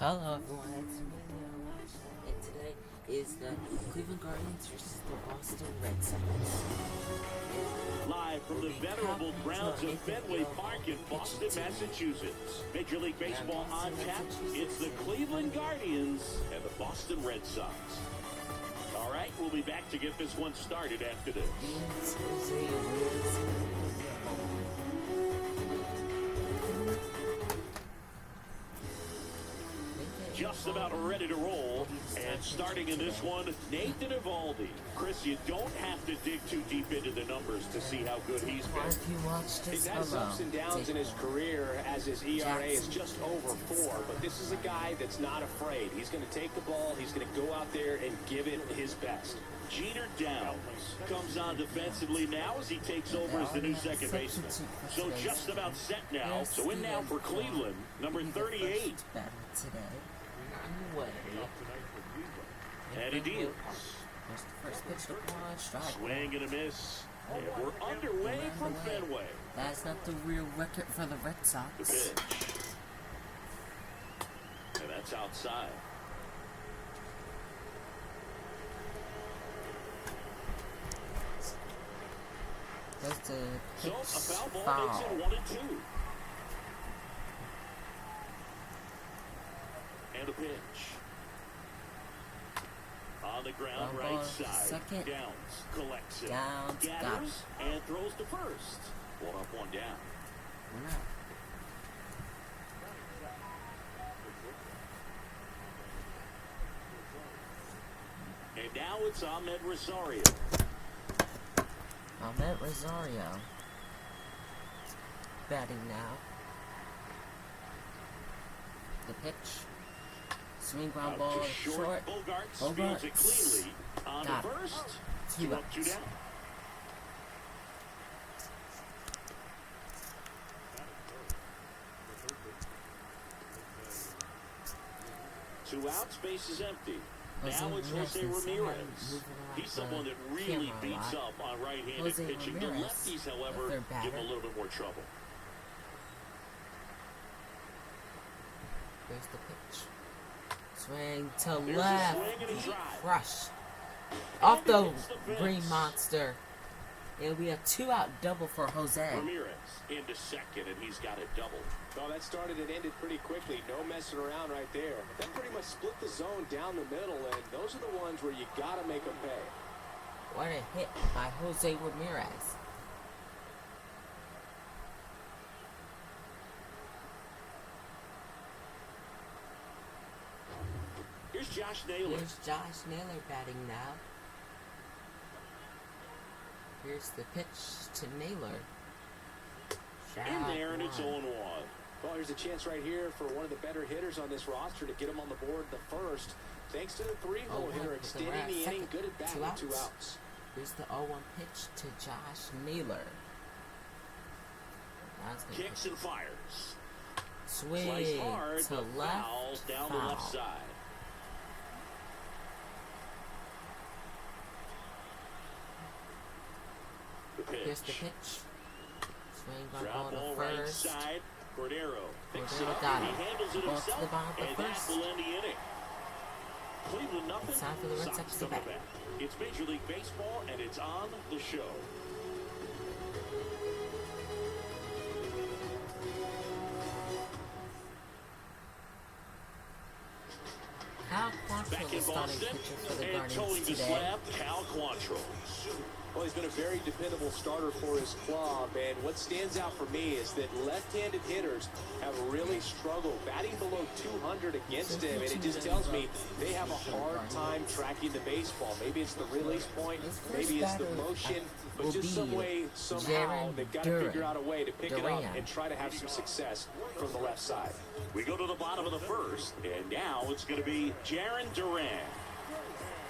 Hello everyone, it's me, and today is the Cleveland Guardians versus the Boston Red Sox. Live from the venerable grounds of Fenway Park in Boston, Massachusetts. Major League Baseball on tap. It's the Cleveland Guardians and the Boston Red Sox. All right, we'll be back to get this one started after this. Just about ready to roll, and starting in this one, Nathan Vivaldi. Chris, you don't have to dig too deep into the numbers to see how good he's been. He's had his ups and downs in his career, as his ERA is just over 4, but this is a guy that's not afraid. He's going to take the ball, he's going to go out there and give it his best. Jeter Downs comes on defensively now as he takes over as the new second baseman. So just about set now. So in now for Cleveland, number 38. And he deals. First pitch to one, strike. Swing and a miss. And we're underway from Fenway. That's not the real record for the Red Sox. The pitch. And that's outside. That's the pitch. So a foul ball makes it 1-2. And a pitch. On the ground, right side. Second. Downs collects it. Downs, gathers and throws to first. 1 up, 1 down. And now it's Ahmed Rosario. Ahmed Rosario batting now. The pitch. Swing ground ball short. Bogarts fields it cleanly. On the first. 2 up, 2 down. 2 outs, base is empty. Now it's Jose Ramirez. He's someone that really beats up on right-handed pitching. The lefties, however, give him a little bit more trouble. There's the pitch. Swing to left. Rush. Off the Green Monster. It'll be a 2-out double for Jose. Ramirez into second, and he's got a double. Well, that started and ended pretty quickly. No messing around right there. That pretty much split the zone down the middle, and those are the ones where you got to make them pay. What a hit by Jose Ramirez. Here's Josh Naylor. Here's Josh Naylor batting now. Here's the pitch to Naylor. In there, and it's 0-1. Well, here's a chance right here for one of the better hitters on this roster to get him on the board the first. Thanks to the 3-hole hitter extending the inning. Good at bat with 2 outs. Here's the 0-1 pitch to Josh Naylor. Kicks and fires. Swing hard, to left. Down the left side. Here's the pitch. Swing ground ball to first. Right side. Cordero picks it up. Got it. He handles it Ball himself, to the bottom and of that first. will end the inning. Cleveland nothing. It's time for the Red Sox to bat. It's Major League Baseball, and it's on the show. Cal Quantrill is starting pitcher for the Guardians today. Slab, Cal Quantrill. Well, he's been a very dependable starter for his club, and what stands out for me is that left-handed hitters have really struggled batting below 200 against him, and it just tells me they have a hard time tracking the baseball. Maybe it's the release point, maybe it's the motion, but just some way, somehow, they've got to figure out a way to pick it up and try to have some success from the left side. We go to the bottom of the first, and now it's going to be Jaron Duran.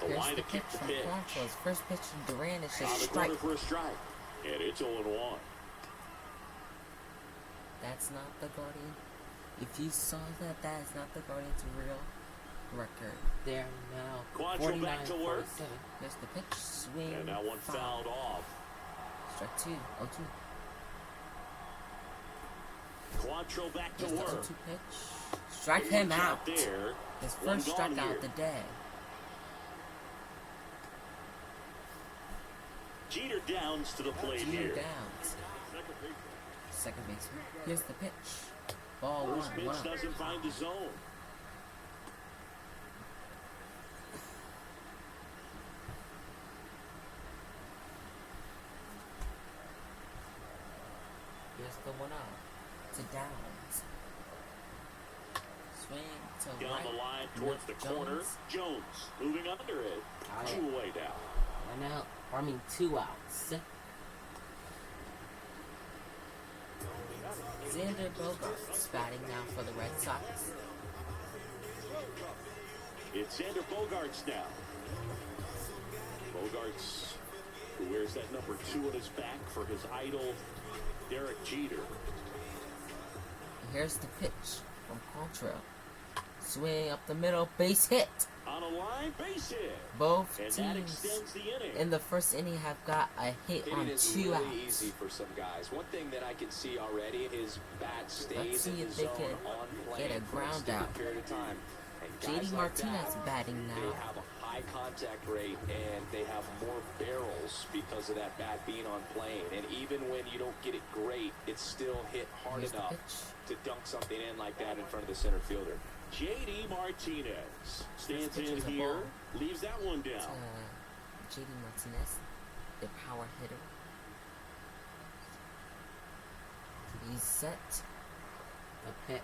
The line to kick the pitch. First pitch to Duran is just strike. For a strike. And it's 0-1. That's not the Guardian. If you saw that, that is not the Guardian's real record. They're now Quantrill back to work. There's the pitch. Swing. And that one fouled off. Strike 2. 0-2. Quantrill back to Here's the work. 0-2 pitch. Strike him out. There. His One first gone strikeout here. of the day. Jeter Downs to the plate Jeter here. Downs. Second baseman. Here's the pitch. Ball First one. pitch 1-0. doesn't find the zone. Here's the 1-0 to Downs. Swing to Down right. the line towards the corner. Jones moving under it. Got it. 2 away down. 1 out. I mean 2 outs. Xander Bogaerts batting now for the Red Sox. It's Xander Bogaerts now. Bogaerts, who wears that number 2 on his back for his idol, Derek Jeter. Here's the pitch from Quantrill. Swing up the middle, base hit. On a line, base hit. Both And that teams extends the inning. in the first inning have got a hit Hitting on is 2 really outs. easy for some guys. One thing that I can see already, his bat Let's stays see in the if they zone can on get plane a for ground extended out. period of time. And JD guys like Martinez that, batting they now. have a high contact rate and they have more barrels because of that bat being on plane. And even when you don't get it great, it's still hit hard Here's the enough pitch. to dunk something in like that in front of the center fielder. JD Martinez stands pitch in is a here, ball. leaves that one down. JD Martinez, the power hitter. He's set. The pitch.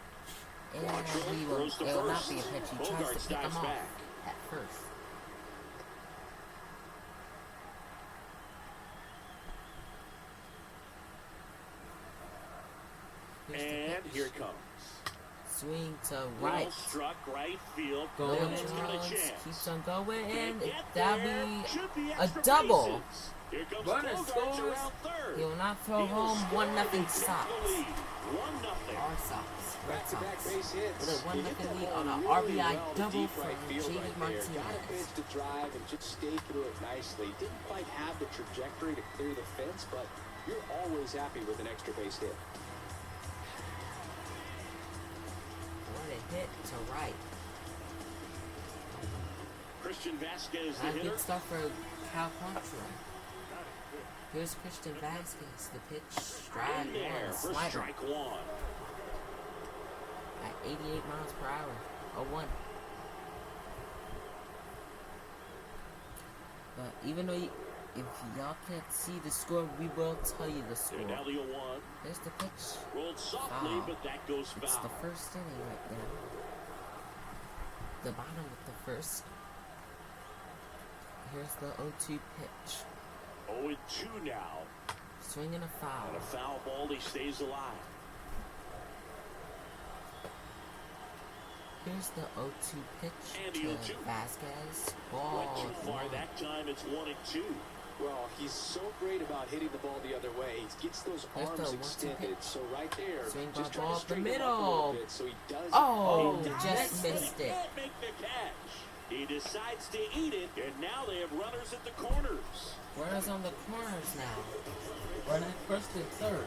And he will, Throws to it will not first. be a pitch. He tries Bogaerts to pick dives him off back. at first. Here's the And pitch. here it comes. Swing to Well right. struck, right field. Going Jones got a Jones chance. keeps on going, and Get that'll there. be Should be a extra double. bases. Here comes Runner Bogaerts scores. around third. He will not throw He will home. score 1-0 and take Sox. the lead. 1-0. Our Sox. Red Back-to-back Sox. base hits. With a 1-0 He hit that lead ball on a really RBI well to double deep from right field JD right there. Martinez. Got a pitch to drive and just stay through it nicely. Didn't quite have the trajectory to clear the fence, but you're always happy with an extra base hit. What a hit to right. Christian Vasquez, the Not a hitter. good start for Cal Quantrill. Here's Christian Vasquez. The pitch. Strike In there one. for Slider. strike one. At 88 miles per hour. 0-1. But even though if y'all can't see the score, we will tell you the score. And now the 0-1. There's the pitch. Rolled softly, Foul. but that goes It's the foul. first inning right now. The bottom of the first. Here's the 0-2 pitch. 0-2 now. Swinging a foul. And a foul ball, he stays alive. Here's the 0-2 pitch And the to 0-2. Vasquez. Went Ball too far one. that time. It's 1-2. Well, he's so great about hitting the ball the other way. He gets those There's arms the 1-2 extended. pitch. So right there, Swing just ball trying up to the straighten him up a middle. little bit so he does. Oh, He does, just but missed he it. can't make the catch. He decides to eat it, and now they have runners at the corners. Runners on the corners now. Running first and third.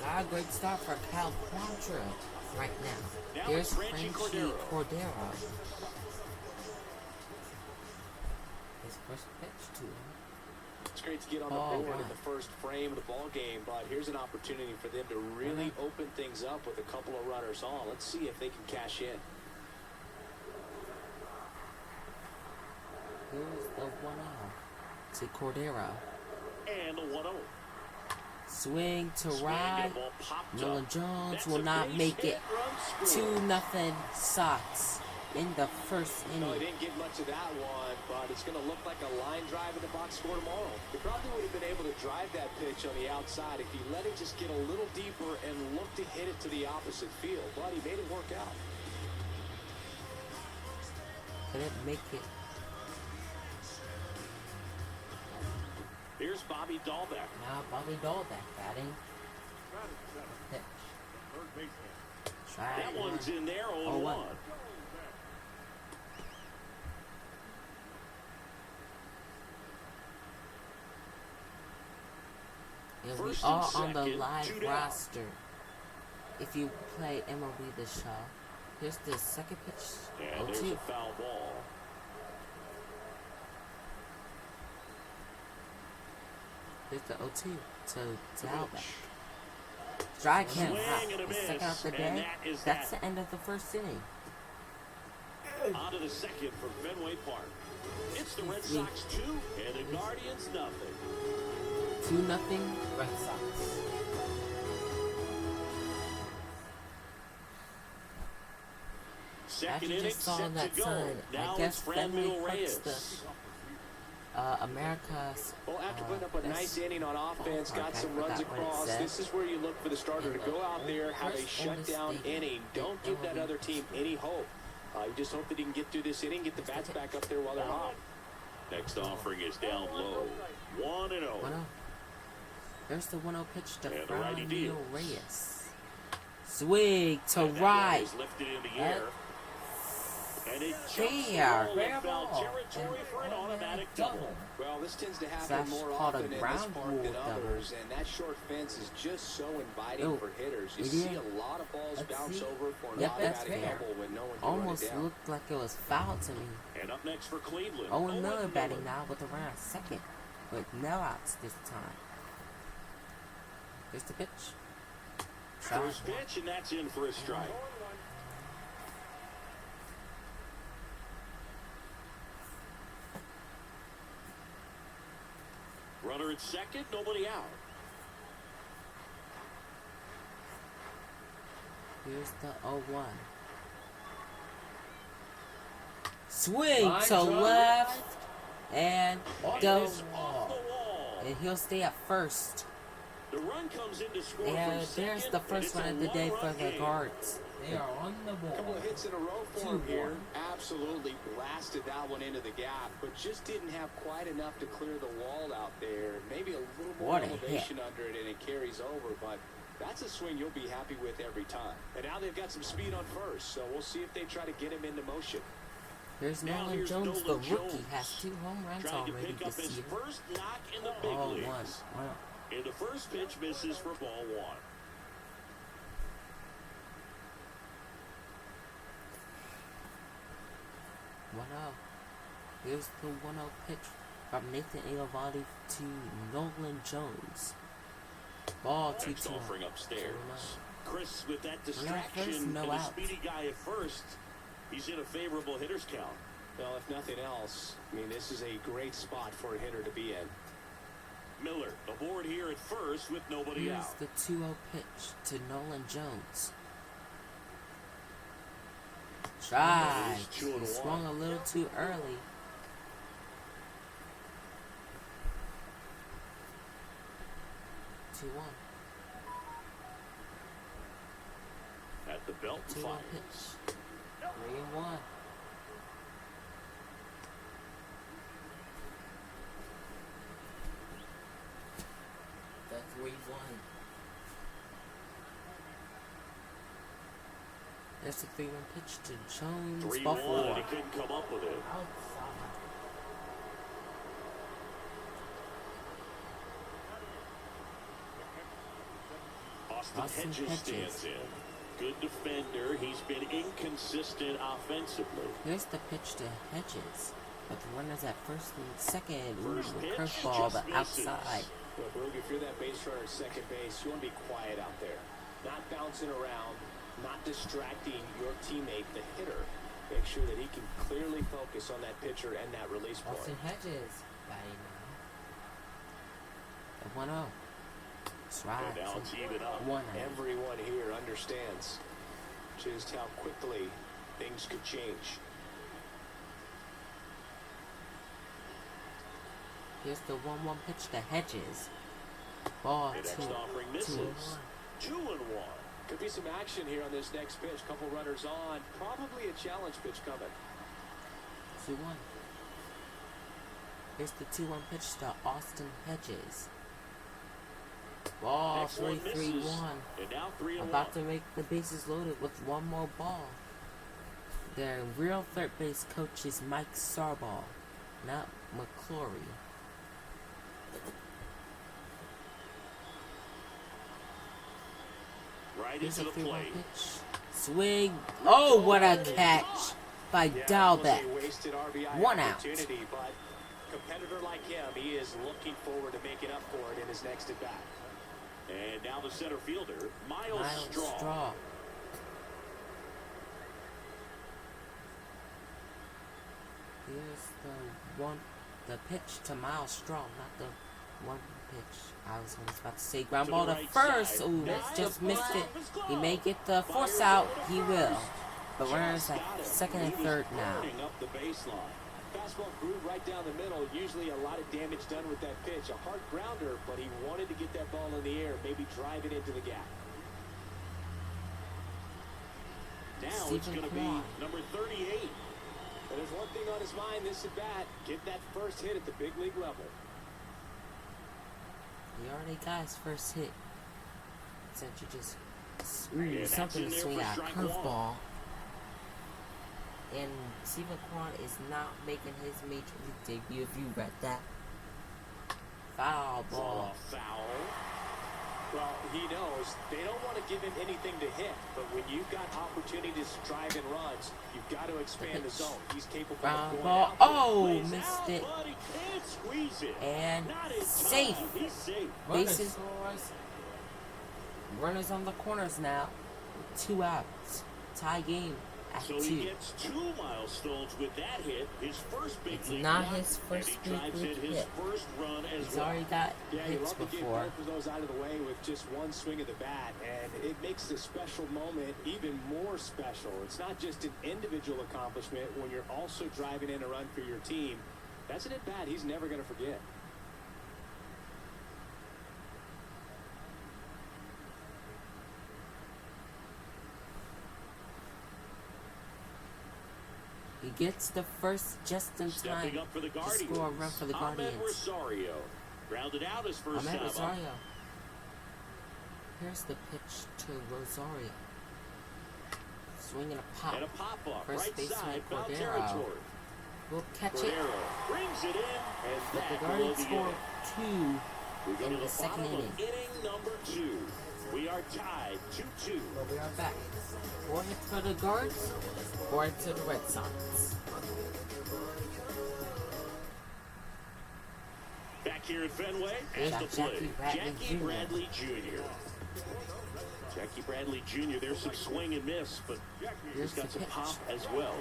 Not a great start for Cal Quantrill right now. Now Here's it's Franchi Franchi Cordero. Cordero. His first pitch to him. It's great to get on the Oh, board in wow. the first frame of the ball game, but here's an opportunity for them to really open things up with a couple of runners on. Let's see if they can cash in. Here's the 1-0 to Cordero. And the 1-0. Swing to Swing right. and ball popped Nolan up. Jones That's will a not base make it. hit, run scored. 2-0 Sox in the first No, he inning. didn't get much of that one, but it's going to look like a line drive in the box score tomorrow. He probably would have been able to drive that pitch on the outside if he let it just get a little deeper and look to hit it to the opposite field, but he made it work out. Couldn't make it. Here's Bobby Dahlbeck. Now Bobby Dahlbeck batting. Pitch. Try That one's in there, 0-1. 0-1. And first all and on the second, live 2 down. roster. If you play MLB The Show, here's the second pitch. And there's 0-2. a foul ball. Here's the 0-2 to Dalbeck. Strike him out. Swing and a The second miss, out the and day. that is That's that. the end of the first inning. On to the second from Fenway Park. It's the Red Sox 2 and the Guardians nothing. 2-0 Red Sox. Second After inning just saw set that to go. sign, Now I guess it's Franmil Fenway Reyes. puts the America's. Well, after putting up a best nice inning on offense, ballpark, got I some runs forgot what it across, said. this is where you look for the starter to go out there, have a First oldest shutdown stadium inning. Don't give that other team any hope. You just hope that he can get through this inning, get the bats back up there while they're hot. Next offering is down low. 1-0. 1-0. There's the 1-0 pitch to And the righty Franmil deals. Reyes. Swing to And that right. ball is lifted in the air. And it jumps There. the wall in foul territory for an automatic double. Well, this tends to happen That's more called a often in this ground park rule than double. others, and that short fence is just so inviting Oh, for hitters. You it see is. a lot of balls Let's bounce see. over for an Yep, that's automatic fair. double when no one can run Almost it down. looked like it was foul to me. And up next for Cleveland. Owen Miller Miller. batting now with a runner at second, with no outs this time. Here's the pitch. First pitch, and that's in for a strike. Runner at second, nobody out. Here's the 0-1. Swing Line to drive. left and And goes. it's off the wall. And he'll stay at first. The run comes in to score And from second, there's the and first it's one a of the day for one-run the game. guards. They are on the A couple ball. of hits in a row for him here. Absolutely blasted that one into the gap, but just didn't have quite enough to clear the wall out there. Maybe a little more What a elevation under it, and it carries over, but that's a swing you'll be happy with every time. And now they've got some speed on first, so we'll see if they try to get him into motion. Here's Now Nolan here's Jones, Nolan the rookie, Jones, has 2 home runs trying to already pick up this his year. first knock in the big Oh, leagues. one. Wow. And the first pitch misses for ball 1. Here's the 1-0 pitch from Nathan Vivaldi to Nolan Jones. Ball 2-2. Next offering upstairs. Chris with that first, distraction no and a out. speedy guy at first. He's in a favorable hitter's count. Well, if nothing else, I mean, this is a great spot for a hitter to be in. Miller aboard here at first with nobody Here's out. the 2-0 pitch to Nolan Jones. Strike. He's 2-1. He swung a little too early. At the belt and 2-1 fires. pitch. 3-1. The 3-1. That's the 3-1 pitch to Jones. 3-1, Ball and 4. he couldn't come up with it. Austin Hedges stands in. Good defender. He's been inconsistent offensively. Here's the pitch to Hedges. But the runners at first and second. Ooh, First pitch curveball, just but misses. outside. Look, Rogue, if you're that base runner at second base, you want to be quiet out there. Not bouncing around, not distracting your teammate, the hitter. Make sure that he can clearly focus on that pitcher and that release point. Austin Hedges batting now. The 1-0. Strike. And now it's even up. 1-0. Everyone here understands just how quickly things could change. Here's the 1-1 pitch to Hedges. Ball The next 2. offering misses. 2-1. Could be some action here on this next pitch. Couple runners on. Probably a challenge pitch coming. 2-1. Here's the 2-1 pitch to Austin Hedges. Ball Next one 3-3-1. misses. And now 3-1. About to make the bases loaded with one more ball. Their real third base coach is Mike Sarball, not McClory. Right Here's into a the 3-1 plate. pitch. Swing. Oh, what a catch by Dalbec. Wasted RBI 1 out. opportunity, but competitor like him, he is looking forward to making up for it in his next at bat. And now the center fielder, Miles Miles Straw. Straw. Here's the pitch to Miles Straw, not the one pitch. I was almost about to say ground ball to first. Ooh, that's just missed it. He may get the force out. He will. But runners at second and third now. Up the baseline. Fastball groove right down the middle. Usually a lot of damage done with that pitch. A hard grounder, but he wanted to get that ball in the air, maybe drive it into the gap. Now it's going to be number 38. But there's one thing on his mind this at bat: get that first hit at the big league level. He already got his first hit. Since you just Yeah, something to that's in swing there at for strike one. curveball. And Steven Kwan is not making his major league debut. If you read that, foul ball. Foul. Well, he knows they don't want to give him anything to hit, but when you've got opportunities to drive in runs, you've got to expand the zone. He's capable of Ground going ball. out. Oh, missed Out, it. but he can't squeeze it. And Not in safe. time. He's safe. Bases. Runners on the corners now. 2 outs. Tie game at So 2. he gets 2 milestones with that hit. His first big It's league not run, his first and he big drives league in his hit. first run as He's well. already got Yeah, you hits love to get before. both of those out of the way with just one swing of the bat, and it makes the special moment even more special. It's not just an individual accomplishment when you're also driving in a run for your team. That's an at bat he's never going to forget. He gets the first just in time Stepping up for the to Guardians. score a run for the Guardians. Ahmed Rosario grounded out his first Ahmed time up. Rosario. Here's the pitch to Rosario. Swinging a pop. And a pop-up, First right baseman side, foul Cordero territory. will catch it. Cordero brings it in, and But that the will Guardians the score inning. 2 We go in to the second bottom inning. of inning number 2. We are tied 2-2. But we are back. 4 hits for the Guards, 4 hits to the Red Sox. Back here at Fenway, There's at the plate, Jackie Bradley Jr. Jackie Bradley Jr., there's some swing and miss, but he's got some pitch. pop as well.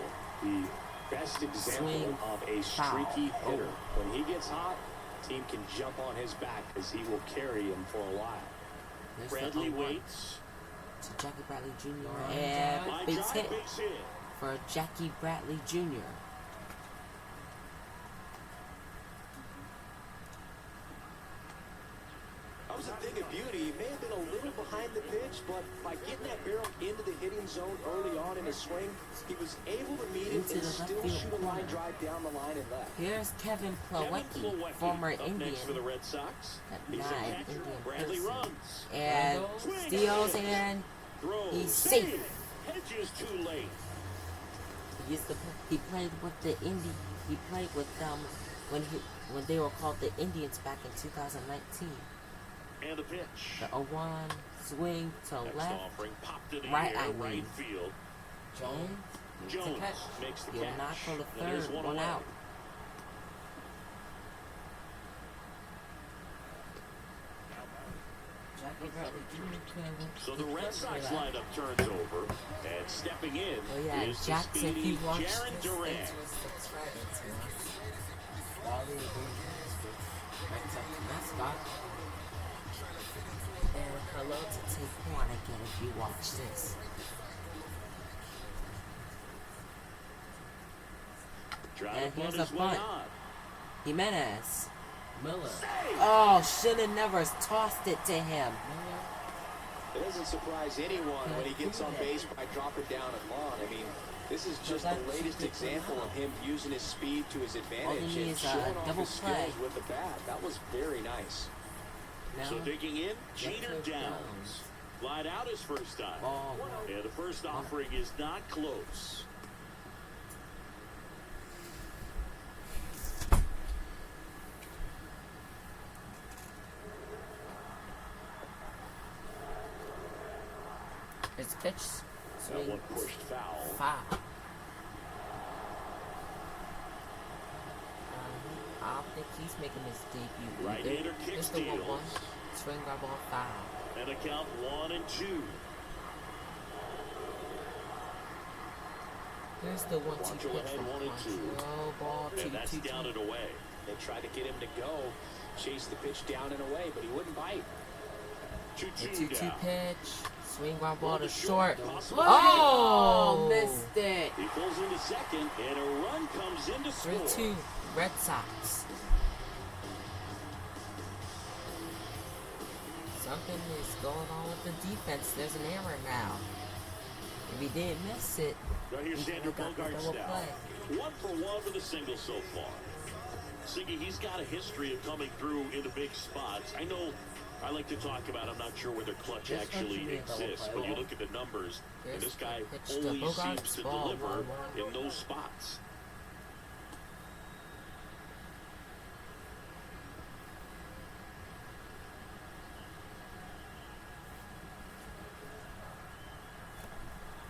The best example Swing, of a foul. streaky hitter. When he gets hot, team can jump on his back as he will carry him for a while. There's the Bradley 0-1 waits. to Jackie Bradley Jr. And Line base drive, hit base hit. for Jackie Bradley Jr. That was a thing of beauty. He may have been a little behind the pitch, but by getting that barrel into the hitting zone early on in his swing, he was able to meet it Into and the left still field shoot a line corner. drive down the line and left. Here's Kevin Kevin Plawecki, Plawecki former up Indian, next for the Red Sox. at He's the 9, catcher. Indian Bradley person. runs. And steals and Throws. he's Save. safe. Hedges too late. He played with the He played with them when they were called the Indians back in 2019. And the pitch. The 0-1 swing to Next left. offering popped in the Right, air, I right mean. field. Jones makes the Jones catch. makes the He'll catch. knock for the And there's third, 1 away. out. Jackie Bradley Jr. So the Red Sox lineup turns over, and stepping in Oh yeah, is the Jackson, if speedy you watch Jaron this, Duran. thanks for subscribing to us. All the Red Sox mascot. And hello to Taekwon again if you watch this. Drive And here's bunt a is well bunt. on. Jimenez. Miller. Save. Oh, should have never tossed it to him. It doesn't surprise anyone when he gets on base by dropping down and long. I mean, this is just the latest example of him using his speed to his advantage he and needs a showing off double his play. skills with the bat. That was very nice. Now, So digging in, Jeter Downs. Downs. Flied out his first time. Ball. And the first offering is not close. Here's the pitch. That Swing. one pushed foul. Foul. I don't think he's making his debut. Right-hander kick Here's the 1-1. steals. Swing grab ball foul. And a count 1-2. Here's the 1-2 Quantrill pitch ahead, from 1-2. Quantrill. Ball 2-2. And that's down and away. They tried to get him to go, chase the pitch down and away, but he wouldn't bite. 2-2 2-2 down. pitch. Swing ground ball to short. Oh! Missed it. He pulls into second, and a run comes in to score. 3-2 Red Sox. Something is going on with the defense. There's an error now. If he didn't miss it, Right here, he Xander got the Bogaerts double now. play. 1 for 1 with a single so far. Siggy, he's got a history of coming through into big spots. I know I like to talk about, I'm not sure whether clutch This actually country is exists, double but you play. look at the numbers, and this guy Pitch to always seems Bogaerts, to ball, deliver 1-1. in those spots.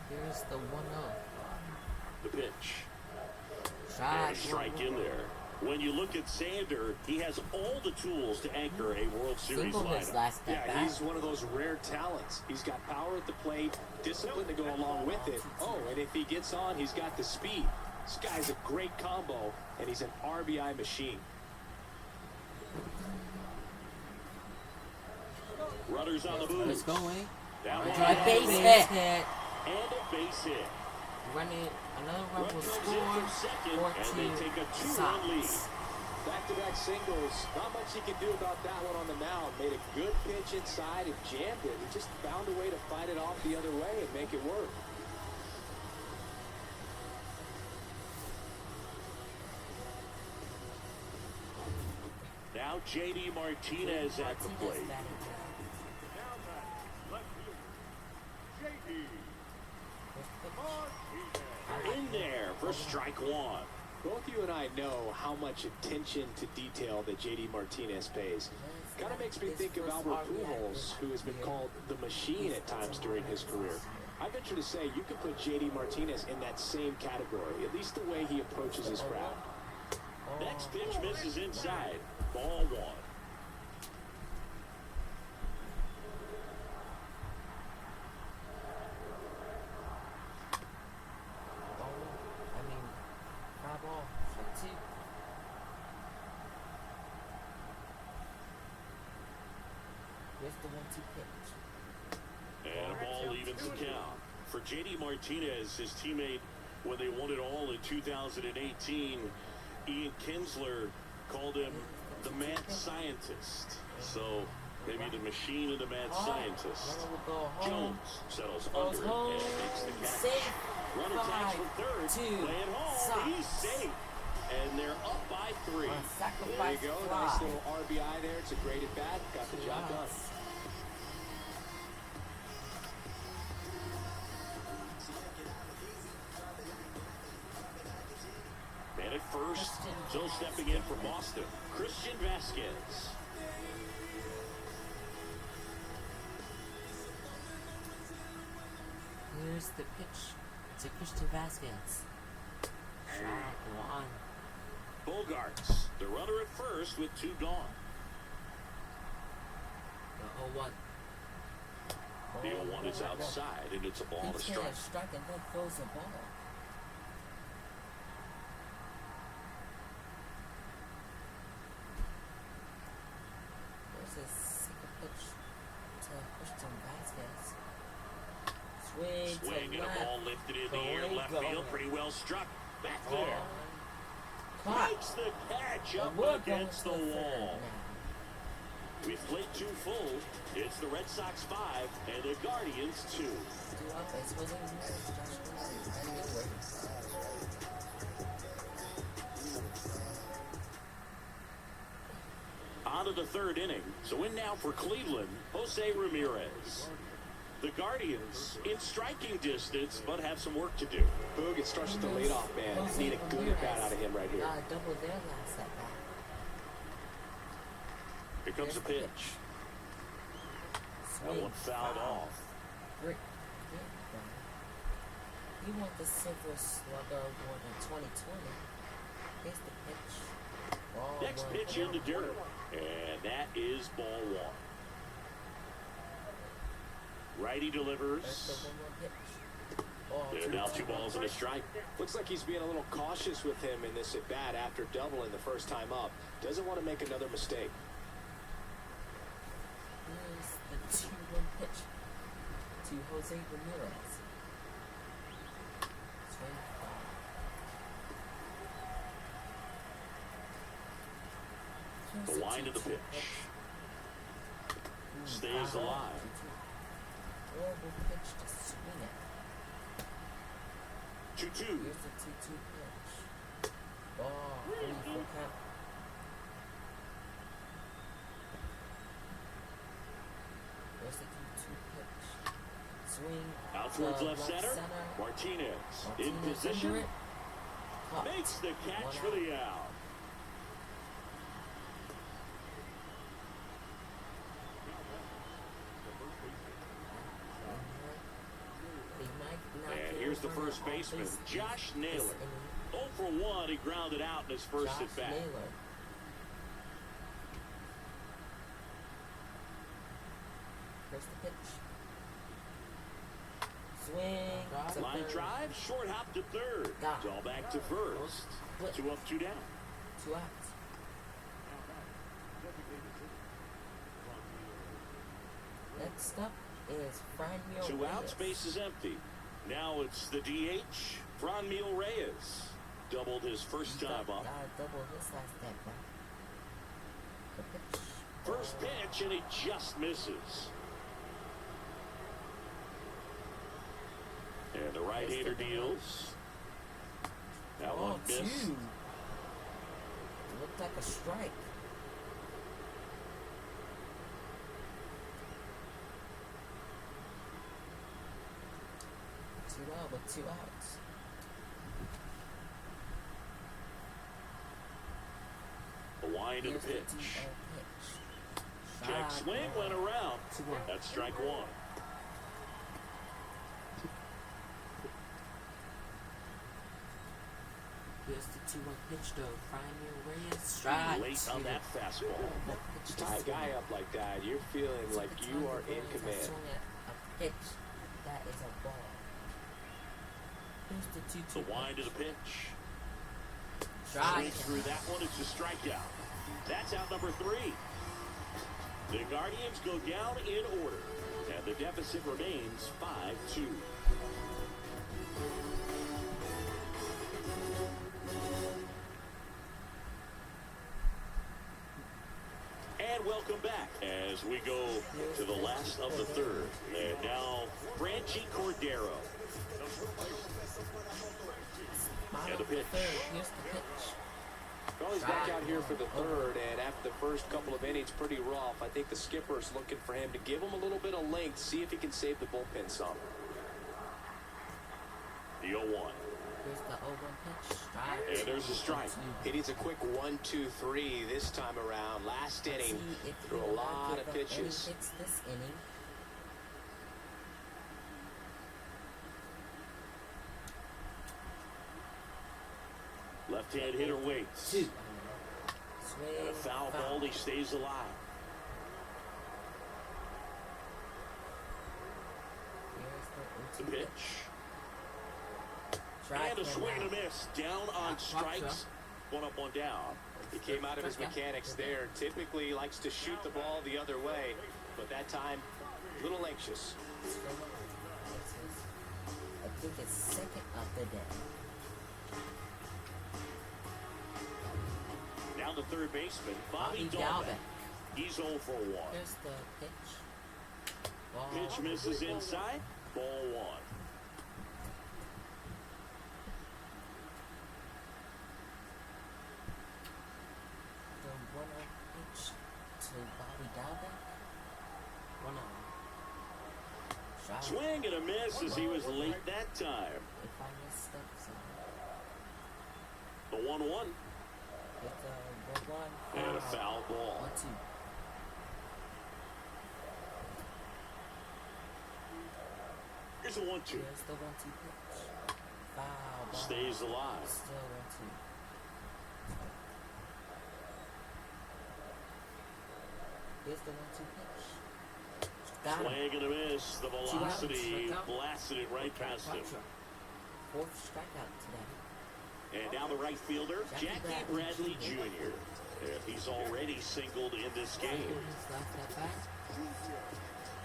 Here's the 1-0. The pitch. Shot. And a strike in there. When you look at Xander, he has all the tools to anchor a World Series Single his lineup. last at Yeah, bat. he's one of those rare talents. He's got power at the plate, discipline to go along with it. Oh, and if he gets on, he's got the speed. This guy's a great combo, and he's an RBI machine. Runners on the move. Let's go, Wayne. Down one. Drive base And hit. a base hit. Running another run Run will comes in score. from second, and they take a 2-run Sox. lead. Back-to-back singles. Not much he can do about that one on the mound. Made a good pitch inside and jammed it. He just found a way to fight it off the other way and make it work. Now J.D. Martinez at the plate. In there for strike 1. Both you and I know how much attention to detail that J.D. Martinez pays. Kind of makes me think of Albert Pujols, who has been called the machine at times during his career. I venture to say you could put J.D. Martinez in that same category, at least the way he approaches his craft. Next pitch misses inside. Ball 1. Fly ball. Strike 2. Here's the 1-2 pitch. And a ball evens the count. For J.D. Martinez, his teammate, when they won it all in 2018, Ian Kinsler called him the mad scientist. So maybe the machine and the mad scientist. Runner will go home. Jones settles Goes under home. and makes the catch. Safe. Runner tags from third, 5-2 playing home, Sox. he's safe. And they're up by 3. A There sacrifice you go. fly. Nice little RBI there. It's a great at bat. Got the job done. Man at first, so stepping in for Boston, Christian Vasquez. Here's the pitch to Christian Vasquez. Strike 1. Bogaerts, the runner at first with 2 gone. The 0-1. The 0-1 is outside, and it's a ball and a He's strike. gonna strike and then throws the ball. There's a second pitch to Christian Vasquez. Swing to and a left. ball lifted in the air, Going, left going. field, pretty well struck. Back there. Caught. Makes the catch up We're against the going to third wall. now. We've played 2 full. It's the Red Sox 5 and the Guardians 2. 2 up, it's wasn't On to the 3rd inning. So in now for Cleveland, Jose Ramirez. The Guardians in striking distance, but have some work to do. Boog, it starts with the leadoff man. Need a good at bat out of him right here. Double their last at bat. Here comes the pitch. That one fouled off. Great. He won the Silver Slugger Award in 2020. Here's the pitch. Ball Next one. pitch in the dirt. And that is ball one. Righty delivers. There's the 1-1 pitch. Ball And now 2 balls and a strike. Looks like he's being a little cautious with him in this at-bat after doubling the first time up. Doesn't want to make another mistake. Here's the 2-1 pitch to Jose Ramirez. Swing foul. Here's The wind of the 2-2 pitch. Stays foul. alive. 2-2. Horrible pitch to swing it. 2-2. Here's the 2-2 pitch. Ball, 3 for count. Here's the 2-2 pitch. Swing. Out towards to left center. Martinez in Martinez position. under it. Caught. Makes the catch 1 for the out. They might not And get here's the over first on baseman, base Josh this Naylor. inning. 0 for 1. He grounded out in his first Josh at bat. Naylor. Here's the pitch. Swing. To Line third. drive, short hop to third. Got it. It's all back to first. Flip. 2 up, 2 down. 2 outs. Next up is Franmil 2 outs, Reyes. base is empty. Now it's the DH, Franmil Reyes. Doubled his first time up. Double his last at bat. The pitch. First pitch, and he just misses. And the right-hander deals. That one missed. 2. Looked like a strike. Two out with 2 outs. The wind of Here's the the pitch. 2-0 pitch. Check swing went around. 2-1. That's strike 1. Here's the 2-1 pitch though. Franmil Reyes. Strike. Late on that fastball. That pitch Tie a guy up like that, you're feeling like you are in command. Swing at a pitch. That is a ball. Here's the 2-2 The wind of the pitch. Strike. Swings through that one. It's a strikeout. That's out number 3. The Guardians go down in order, and the deficit remains 5-2. And welcome back as we go to the last of the third. And now, Franchi Cordero. And the pitch. Here's the pitch. Well, he's back out here for the third, and after the first couple of innings, pretty rough. I think the skipper's looking for him to give him a little bit of length, see if he can save the bullpen some. The 0-1. Here's the 0-1 pitch. Strike. And there's a strike. He needs a quick 1-2-3 this time around. Last inning, threw a lot of pitches. Hits this inning. Left-hand hitter waits. 2. And Swing. a foul ball, he stays alive. Here's The the 0-2 pitch. Strike And a him swing and a out. miss. Down on strikes. 1 up, 1 down. He came out of his mechanics there. Typically likes to shoot the ball the other way, but that time, a little anxious. I think it's second of the day. Down the third baseman, Bobby Bobby Dalbec. Dalbec. He's 0 for 1. Here's the pitch. Ball. Pitch misses inside. Ball 1. The 1-0 pitch to Bobby Dalbec. 1-0. Strike. Swing and a miss as he was late that time. If I misstep, so The 1-1. it's a 1-1. And a foul ball. 1-2. Here's a 1-2. Here's the 1-2 pitch. Foul ball. Stays alive. Still 1-2. Here's the 1-2 pitch. Got him. Swing and a miss. The velocity Strikeout. blasted it right past him. Fourth strikeout today. And now the right fielder, Jackie Bradley Jr. And he's already singled in this game.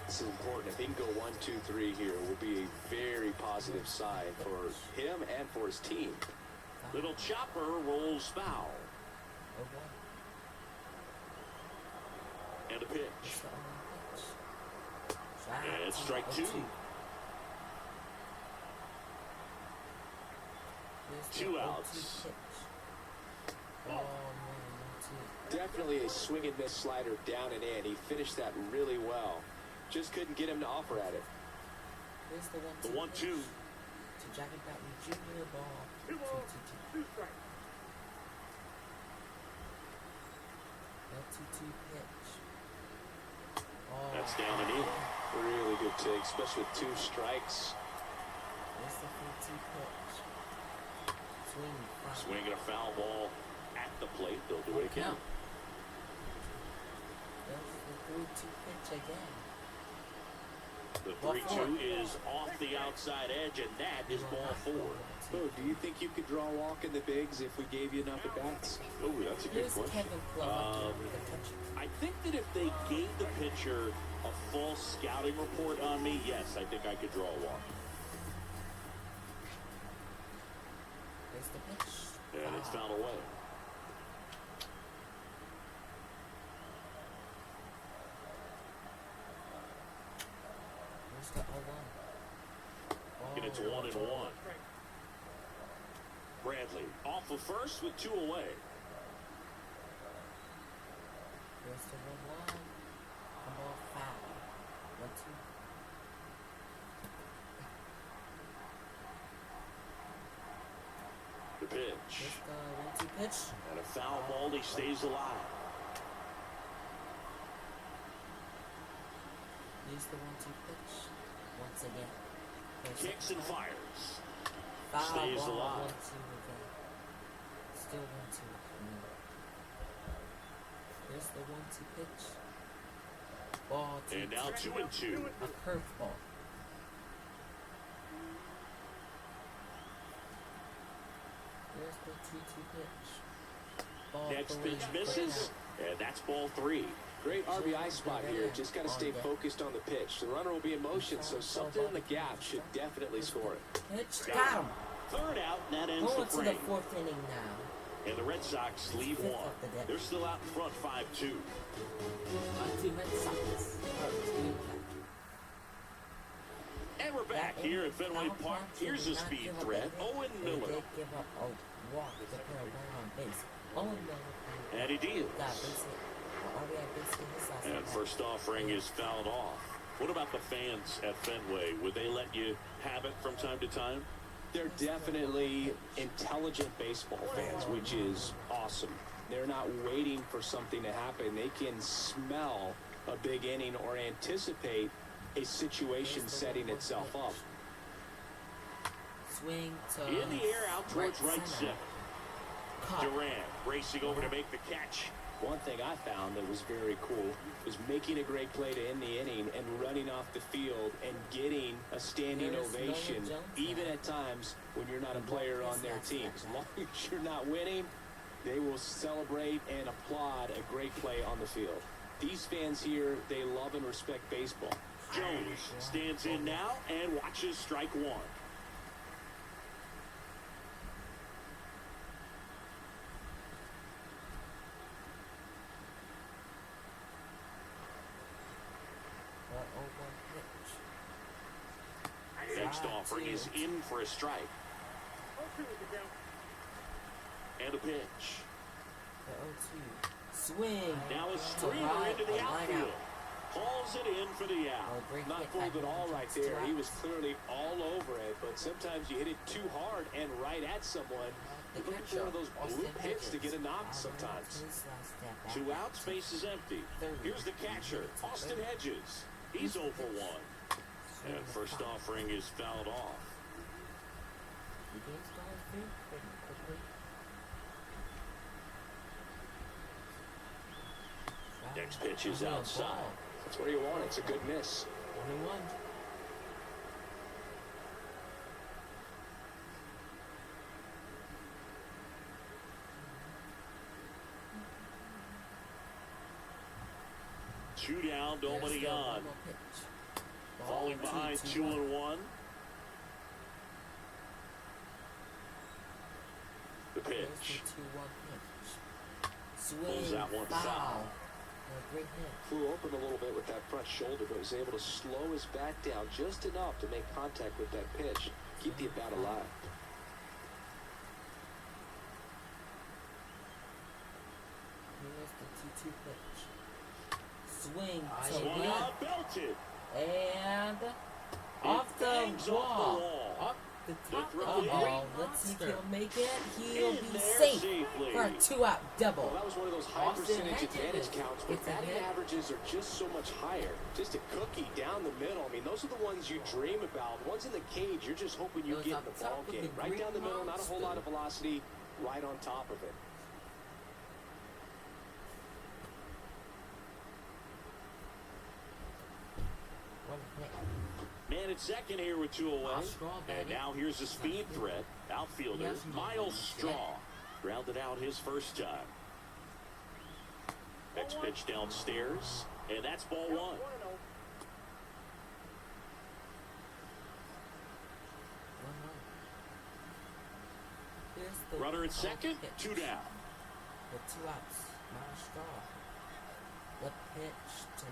This is important. If he can go 1, 2, 3 here, will be a very positive sign for him and for his team. Little chopper rolls foul. And a pitch. And it's strike 2. 2 outs. Definitely a swing and miss slider down and in. He finished that really well. Just couldn't get him to offer at it. The 1-2. To Jackie Bradley Jr. Ball. 2-2. That 2-2 pitch. That's down and in. Really good take, especially with 2 strikes. Here's the 3-2 pitch. Swinging a foul ball at the plate. They'll do it again. There's the 3-2 pitch again. The 3-2 is off the outside edge, and that is ball 4. Oh, do you think you could draw a walk in the bigs if we gave you enough at-bats? Oh, that's a good question. I think that if they gave the pitcher a full scouting report on me, yes, I think I could draw a walk. There's the pitch. And it's fouled away. Here's the 0-1. And it's 1-1. Bradley off of first with 2 away. Here's the 1-1. Ball foul. 1-2. The pitch. Here's the 1-2 pitch. And a foul ball. He stays alive. Here's the 1-2 pitch. Once again. Here's Kicks and fires. foul Stays ball. alive. 1-2 again. Still 1-2. Here's the 1-2 pitch. Ball 2. And now 2-2. A curveball. Here's the 2-2 pitch. Ball Next 3. pitch misses, and that's ball 3. Great RBI spot here. Just got to stay focused on the pitch. The runner will be in motion, so something in the gap should definitely score it. Pitch. Got him. Third out, and that ends the Going to the frame. 4th inning now. And the Red Sox lead 1. They're still out in front 5-2. 2 Red Sox. And we're back here at Fenway Park. Here's a speed threat. Owen Miller. They give up a walk to put a run on base. Owen Miller. And he deals. Got base hit. RBI base hit his last And at-bat. first offering is fouled off. What about the fans at Fenway? Would they let you have it from time to time? They're definitely intelligent baseball fans, which is awesome. They're not waiting for something to happen. They can smell a big inning or anticipate a situation setting itself up. Swing to In the air out towards right center. Caught. Duran racing over to make the catch. One thing I found that was very cool was making a great play to end the inning and running off the field and getting a standing ovation, even at times when you're not a player on their team. As long as you're not winning, they will celebrate and applaud a great play on the field. These fans here, they love and respect baseball. Jones stands in now and watches strike 1. Next offering is in for a strike. And a pitch. The 0-2. Swing. Now a streamer into the outfield. Hauls it in for the out. Not fooled at all right there. He was clearly all over it, but sometimes you hit it too hard and right at someone. You're looking for one of those bloop hits to get a knock sometimes. 2 outs, space is empty. Here's the catcher, Austin Hedges. He's 0 for 1. And first offering is fouled off. The game's going through pretty quickly. Next pitch is outside. That's where you want it. It's a good miss. 1-1. Two down, nobody on. Falling behind 2-1. The pitch. Pulls that one foul. Great hit. Flew open a little bit with that front shoulder, but was able to slow his bat down just enough to make contact with that pitch. Keep the at-bat alive. Here's the 2-2 pitch. Swing to Swung left. out, belted. And off the bangs wall. off the wall. Off the top throw of the is wall. Let's see if he'll make it. He'll In be there safe safely. for a 2-out double. Well, that was one of those high Austin percentage Hedges advantage counts, but gets a batting hit. averages are just so much higher. Just a cookie down the middle. I mean, those are the ones you dream about. Ones in the cage, you're just hoping you Goes get up in the top ball of game. the Right down the green middle, not a whole lot of monster. velocity, right on top of it. One hit. Man at second here with 2 away. Straw, And baby. now here's a speed threat. Outfielder Yes, Miles yes. Straw. Grounded out his first time. Next pitch downstairs. And that's ball one. Here's the Runner at 1-0 second, pitch. 2 down. The 2 outs. Miles Straw. The pitch to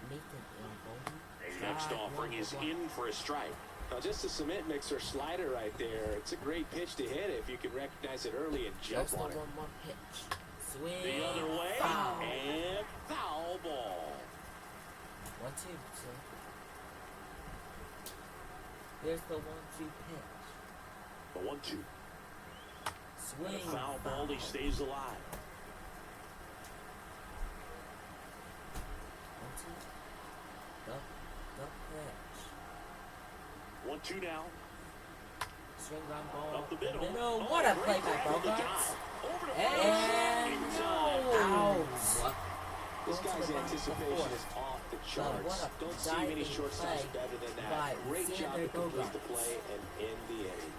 Nathan Vivaldi. Next offering is in for a strike. Now, just a cement mixer slider right there. It's a great pitch to hit if you can recognize it early and jump There's the on it. 1-1 pitch. Swing. The other way. Foul. And foul ball. 1-2. So here's the 1-2 pitch. The 1-2. Swing. Foul ball. He stays alive. 1-2. The pitch. 1-2 now. Swing ground ball. Up the middle. Oh, what a play by Bogarts. Over to And first. out. This Going to guy's the bottom of the anticipation fourth. is off the But charts. what a Don't see many diving shortstops play better than by that. Great job Xander to complete the Bogaerts. play and end the inning.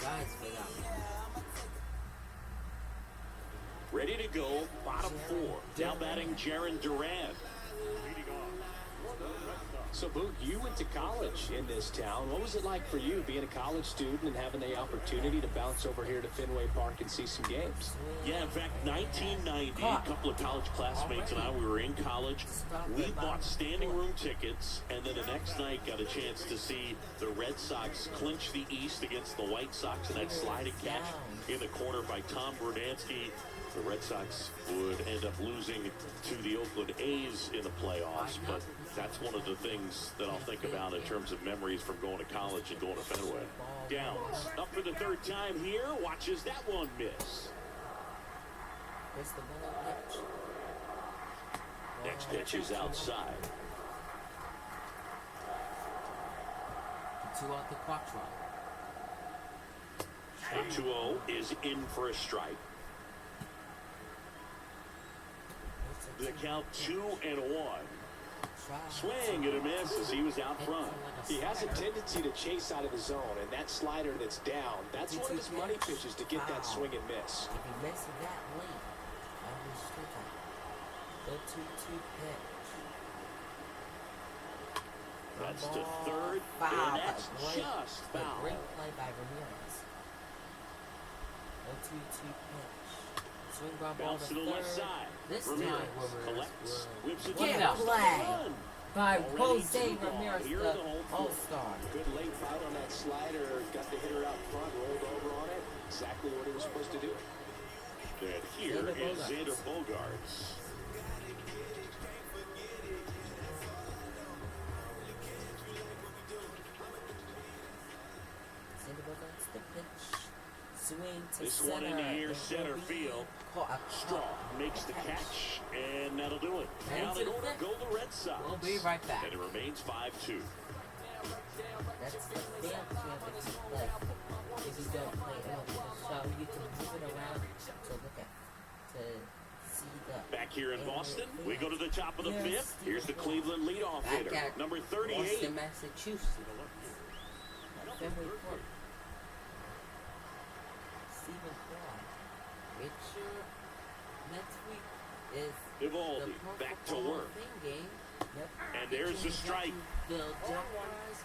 Guys, for that. Ready to go, bottom 4. Down batting Jaron Duran. So, Boog, you went to college in this town. What was it like for you being a college student and having the opportunity to bounce over here to Fenway Park and see some games? Yeah, in fact, 1990, a couple of college classmates and I, we were in college. We bought standing room tickets, and then the next night got a chance to see the Red Sox clinch the East against the White Sox in that sliding catch in the corner by Tom Brunansky. The Red Sox would end up losing to the Oakland A's in the playoffs, but that's one of the things that I'll think about in terms of memories from going to college and going to Fenway. Downs, up for the third time here, watches that one miss. Here's the 1-0 pitch. Next pitch is outside. 2 out the Quattro. And 2-0 is in for a strike. The count 2-1. Swing and a miss as he was out front. He has a tendency to chase out of the zone, and that slider that's down, that's one of his money pitches to get that swing and miss. If he misses that late, I will strike out. The 2-2 pitch. That's Ball to third, foul. and that's Great- just a foul. Great play by Ramirez. The 2-2 pitch. Swing ground ball Bounce to the left third. side. This Ramirez time collects, whips it What to a left. play Run. by Already Jose two gone. Ramirez, Here the are the home four. All-Star. Good late bite on that slider, got the hitter out front, rolled over on it. Exactly what he was supposed to do. And here Xander is Bogaerts. Xander Bogaerts. Xander Bogaerts, the pitch. Swing to This center. one in the air, It will center be field. caught. Straw makes the catch, and that'll do it. And Now to they the go fifth. the Red Sox. We'll be right back. And it remains 5-2. that's the fail camp if you don't play MLB The Show. You can move it around to look at, to see the... Back here in Boston, we go to the top of the fifth. Here's the Cleveland leadoff hitter, number 38. Boston, Massachusetts. Fenway Park. Stephen Fry. Richard, next week is Vivaldi back to work. Game. Yep. And there's the strike. The Jaguars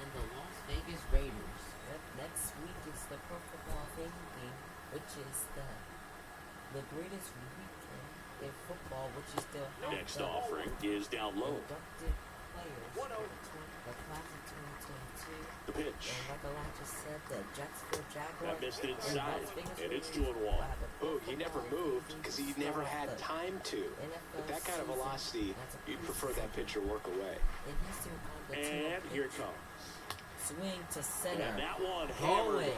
and the Las Vegas Raiders. Yep. Next week is the Pro Football Thing game, which is the greatest weekend in football, which is still Next offering is down low. Inducted players for the class of 2022. The pitch. And like Elijah said, the Jacksonville Jaguars. That missed inside, and it's 2-1. Oh, he never moved because he never had time to. With that kind of velocity, you'd prefer that pitcher work away. And here it comes. Swing to center. And that one hammered.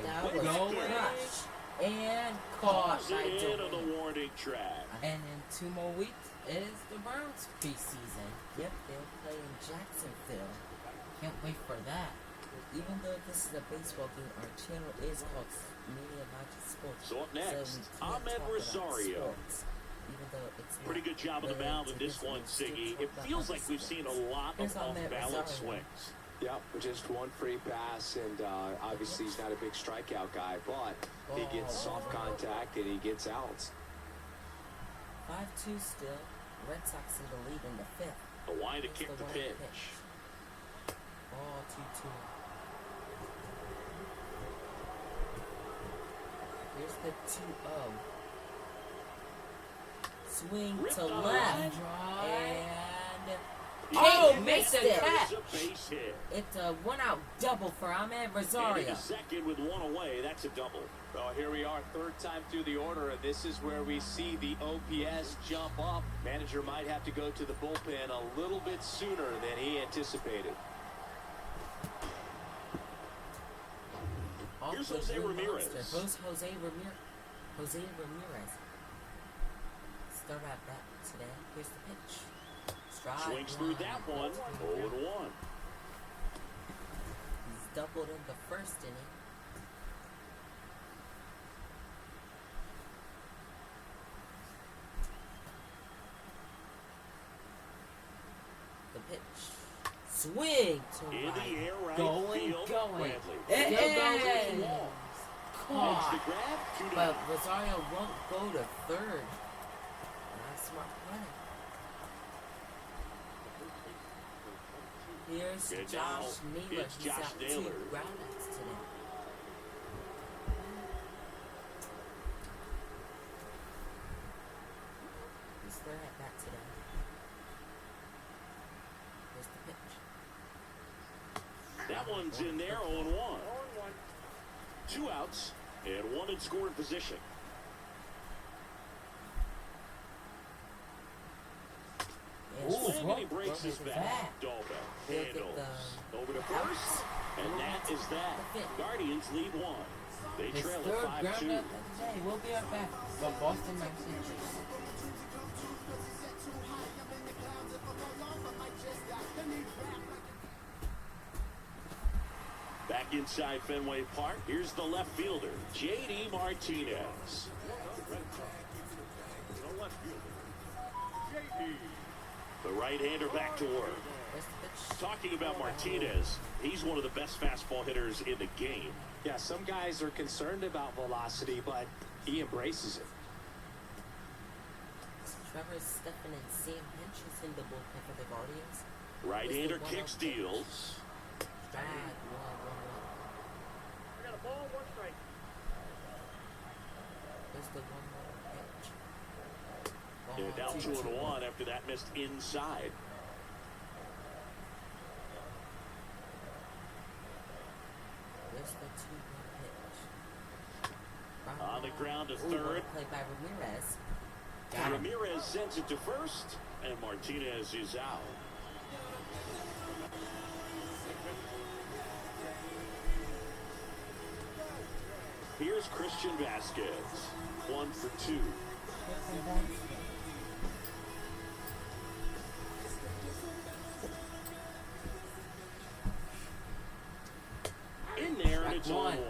And caught by in on the warning track. And in 2 more weeks is the Browns preseason. Yep, they'll play in Jacksonville. Can't wait for that. Even though this is a baseball game, our channel is called Media Logic Sports. So up next, so Ahmed Rosario. Even though it's pretty good job on the mound in this one, Siggy. It feels like we've seen a lot of off-balance swings. Yep, just one free pass, and obviously he's not a big strikeout guy, but he gets soft contact and he gets outs. 5-2 still. Red Sox in the lead in the 5th. The line to kick the pitch. Ball 2-2. Here's the 2-0. Swing to left. And makes the catch. It's a 1-out double for Ahmed Rosario. And second with 1 away, that's a double. Well, here we are, 3rd time through the order, and this is where we see the OPS jump up. Manager might have to go to the bullpen a little bit sooner than he anticipated. Here's Jose Ramirez. Jose Ramirez. Start out back today. Here's the pitch. Swings through that one. 0-1. He's doubled in the 1st inning. The pitch. Swing to in right. The air, right Going. Bradley. Caught. But Rosario won't go to 3rd. Nice smart play. Here's Josh Naylor. It's Josh Naylor. 2 groundouts today. He's third at bat today. Here's the pitch. That one's in there, 0-1. 2 outs and 1 in scoring position. And he breaks his back. Dolbe handles over to first, and that is that. Guardians lead 1. They trail at 5-2. We'll be right back from Boston, Massachusetts. Back inside Fenway Park, here's the left fielder, J.D. Martinez. The right-hander back to work. Talking about Martinez, he's one of the best fastball hitters in the game. Yeah, some guys are concerned about velocity, but he embraces it. Trevor Stephan and Sam Hedges in the bullpen for the Guardians. Right-hander kicks, deals. Drag, 1-1-1. I got a ball, 1 strike. There's the 1-1 pitch. And down 2-1 after that missed inside. There's the 2-1 pitch. On the ground to 3rd. Played by Ramirez. Ramirez sends it to 1st, and Martinez is out. Here's Christian Vasquez, 1 for 2. it's one. 0-1.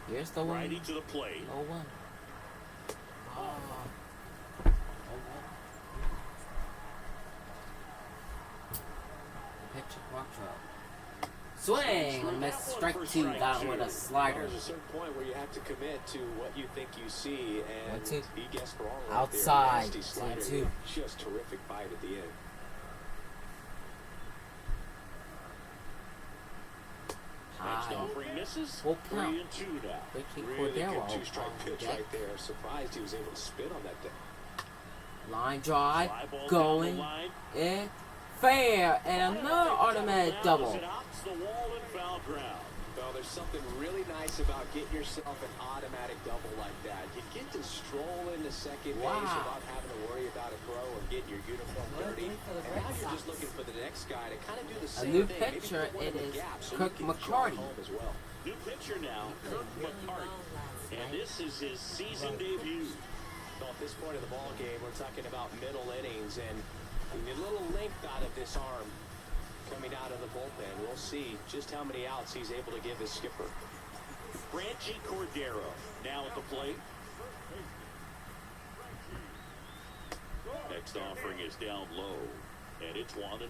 Here's the one. Righty to the plate. 0-1. Pitch walk up. Swing! And miss strike 2. Got him with a slider. There's a certain point where you have to commit to what you think you see, and 1-2. he guessed wrong right Outside. there. Nasty slider. 2-2. Just terrific bite at the end. Next offering misses. Full count. 3-2 now. Ricky Really good Cordero two-strike on pitch deck. right there. Surprised he was able to spit on that day. Line drive. Fly ball Going. down the line. It. Fair. And another automatic Now double. as it hops the wall and foul ground. Well, there's something really nice about getting yourself an automatic double like that. You get to stroll into second base without having to worry about a throw or getting your uniform dirty. And now you're just looking for the next guy to kind of do the A same new thing. pitcher, Maybe put one it in the is gap so Kirk you can McCarty. jump home as well. New pitcher now, Kirk McCarty. And this is his season debut. Well, at this point of the ball game, we're talking about middle innings, and we need a little length out of this arm coming out of the bullpen. We'll see just how many outs he's able to give his skipper. Franchi Cordero now at the plate. Next offering is down low, and it's 1-0.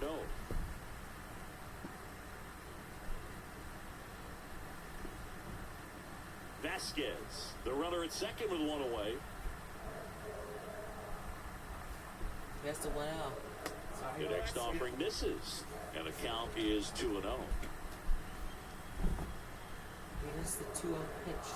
Vasquez, the runner at second with one away. Here's the 1-0. The next offering misses, and the count is 2-0. Here's the 2-0 pitch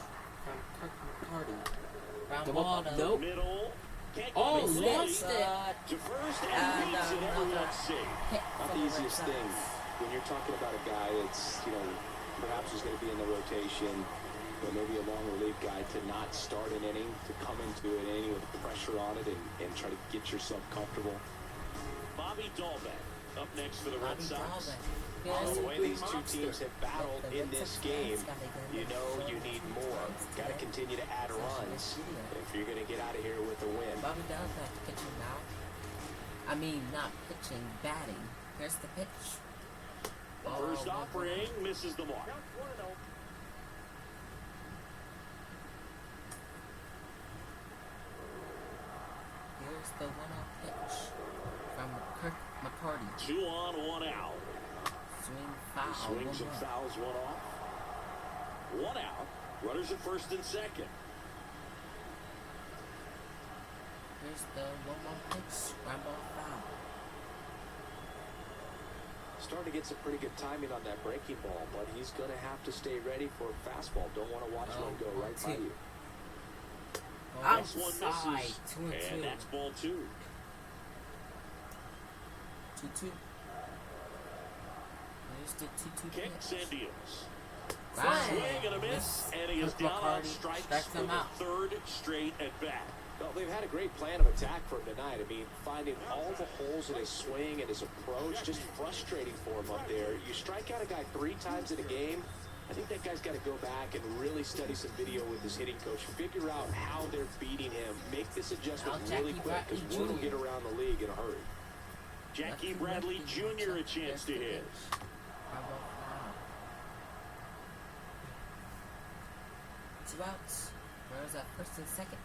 from Kirk McCarty. Ground Double- ball to Nope. Middle. Can't Oh, get it lost away. it. To first And and reads it. another Everyone's safe. hit Not from the Red easiest Sox. thing when you're talking about a guy that's, perhaps is going to be in the rotation, or maybe a long relief guy, to not start an inning, to come into an inning with pressure on it and try to get yourself comfortable. Bobby Dahlbeck up next for the Red Bobby Sox. Dahlbeck. The Here's way the these two monster. teams have battled The in Red this Sox game, fans gotta get you in know there. you need more. Got to continue to add runs if you're going to get out of here with a win. Bobby Dahlbeck pitching now. I mean, not pitching, batting. Here's the pitch. First Oh, offering misses the mark. Here's the 1-0 pitch from Kirk McCarty. 2 on, 1 out. Swing foul. Swings and 1-1. fouls, 1 off. 1 out. Runners at first and second. Here's the 1-1 pitch. Ground ball foul. Starting to get some pretty good timing on that breaking ball, but he's going to have to stay ready for a fastball. Don't want to watch one go right by you. Next one Outside. misses. 2-2. And that's ball 2. 2-2. Here's the 2-2 Kicks pitch. and deals. Right. Swing and a miss, and he is Kirk down on McCarty strikes for him the out. third straight at bat. Well, they've had a great plan of attack for him tonight. I mean, finding all the holes in his swing and his approach, just frustrating for him up there. You strike out a guy 3 times in a game, I think that guy's got to go back and really study some video with his hitting coach, figure out how they're beating him, make this adjustment really quick, because word will get around the league in a hurry. Jackie Bradley Jr. a chance to hit. 2 outs. Runners at first and second.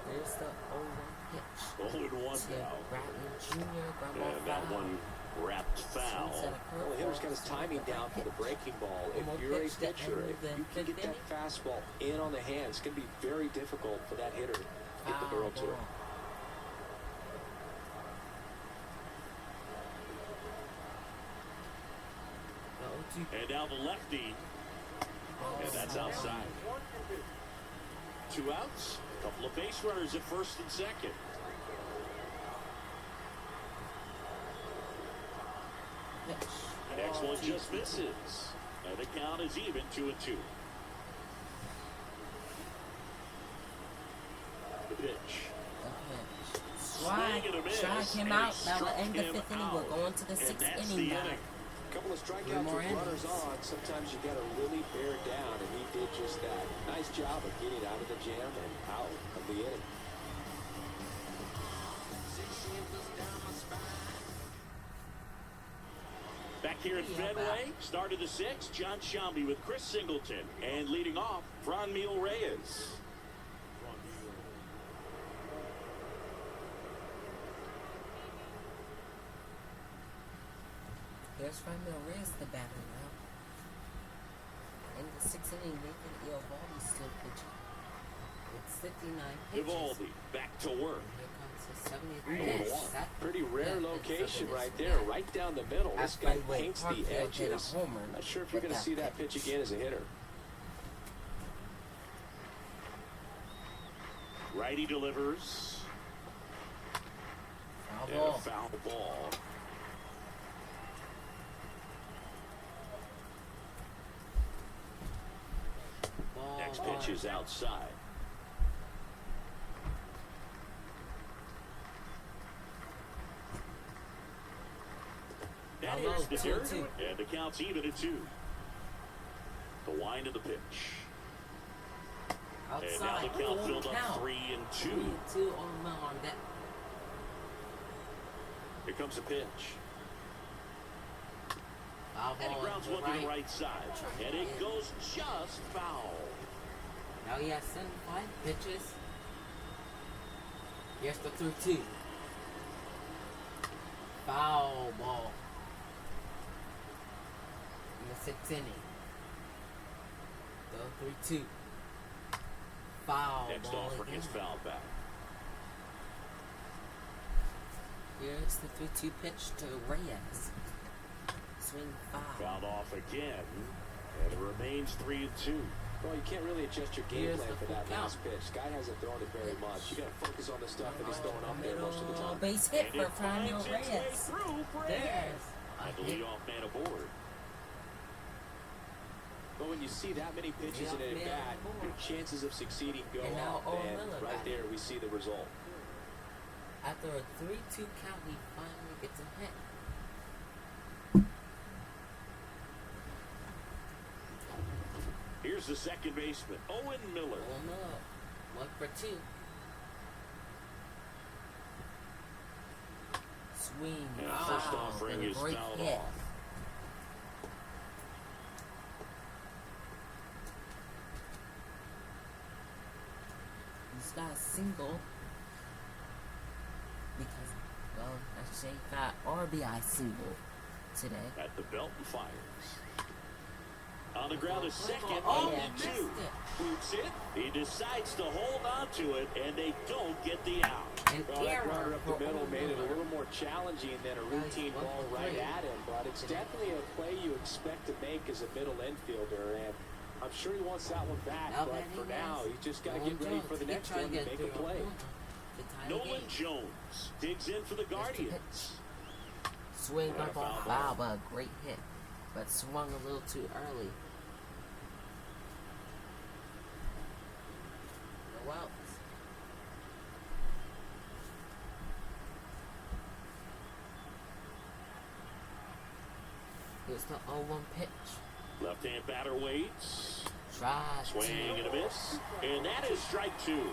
There's the 0-1 pitch. 0-1 to now. Bradley Jr. Ground ball And that foul. one wrapped foul. Well, the hitter's got his timing down for the breaking ball. If you're a pitcher, if you can get that fastball in on the hand, it's going to be very difficult for that hitter to get the barrel to it. And now the lefty. And that's outside. 2 outs. A couple of base runners at first and second. The next one just misses. And the count is even 2-2. The pitch. Strike. Strike him out. That will end the 5th inning. We're going to the 6th inning now. Couple of strikeouts with runners on. Sometimes you got to really bear down, and he did just that. Nice job of getting out of the jam and out of the inning. Back here at Fenway, start of the sixth, John Shambi with Chris Singleton. And leading off, Franmil Reyes. There's Franmil Reyes, the batter now. In the sixth inning, Nathan Vivaldi still pitching. With 59 pitches. Vivaldi back to work. Here comes his 70th pitch. Pretty rare location right there, right down the middle. This guy paints the edges. Not sure if you're going to see that pitch again as a hitter. Righty delivers. Foul ball. Foul ball. Next pitch is outside. That is the dirt, and the count's even at 2. The wind of the pitch. Outside. And now the count filled up 3-2. 3-2 on that. Here comes the pitch. Foul And he ball grounds one to the right side. And it goes just foul. Now he has 75 pitches. Here's the 3-2. Foul ball. In the sixth inning. The 3-2. Foul Next ball offer again. gets fouled back. Here's the 3-2 pitch to Reyes. Swing foul. Fouled off again. And it remains 3-2. Well, you can't really adjust your game Here's plan the for that full last pitch. Guy hasn't thrown it very much. You got to focus on the stuff that he's throwing up there most of the time. Base hit And for it finds Franmil its way Reyes. through for There's Reyes. a And the hit. leadoff man aboard. But when you see that many pitches in an at-bat, your chances of succeeding go And now up. Owen And Miller right got there, we see the result. After a 3-2 count, he finally gets a hit. Here's the second baseman, Owen Miller. Owen Miller, 1-for-2. Swing. And the first Foul. offering And a is great fouled hit. off. He's got a single because, well, I should say he got RBI single today. At the belt and fires. On the ground is second, Oh, only yeah, missed 2. it. Boots it. He decides to hold on to it, and they don't get the out. An Well, that error runner up for the middle Owen made it a Miller. little more challenging than a routine Nice. ball 1 for right 3. at him, but it's definitely a play you expect to make as a middle infielder, and I'm sure he wants that one back, Now but batting for now, is he's just got to Nolan get ready Jones. for the He next tried one to to get make a through play. to tie the Nolan game. Jones digs in for the Guardians. Swing And a up on foul foul, ball. but a great hit. But swung a little too early. No outs. Here's the 0-1 pitch. Left-hand batter waits. Try Swing and a miss. And that is strike 2. Man,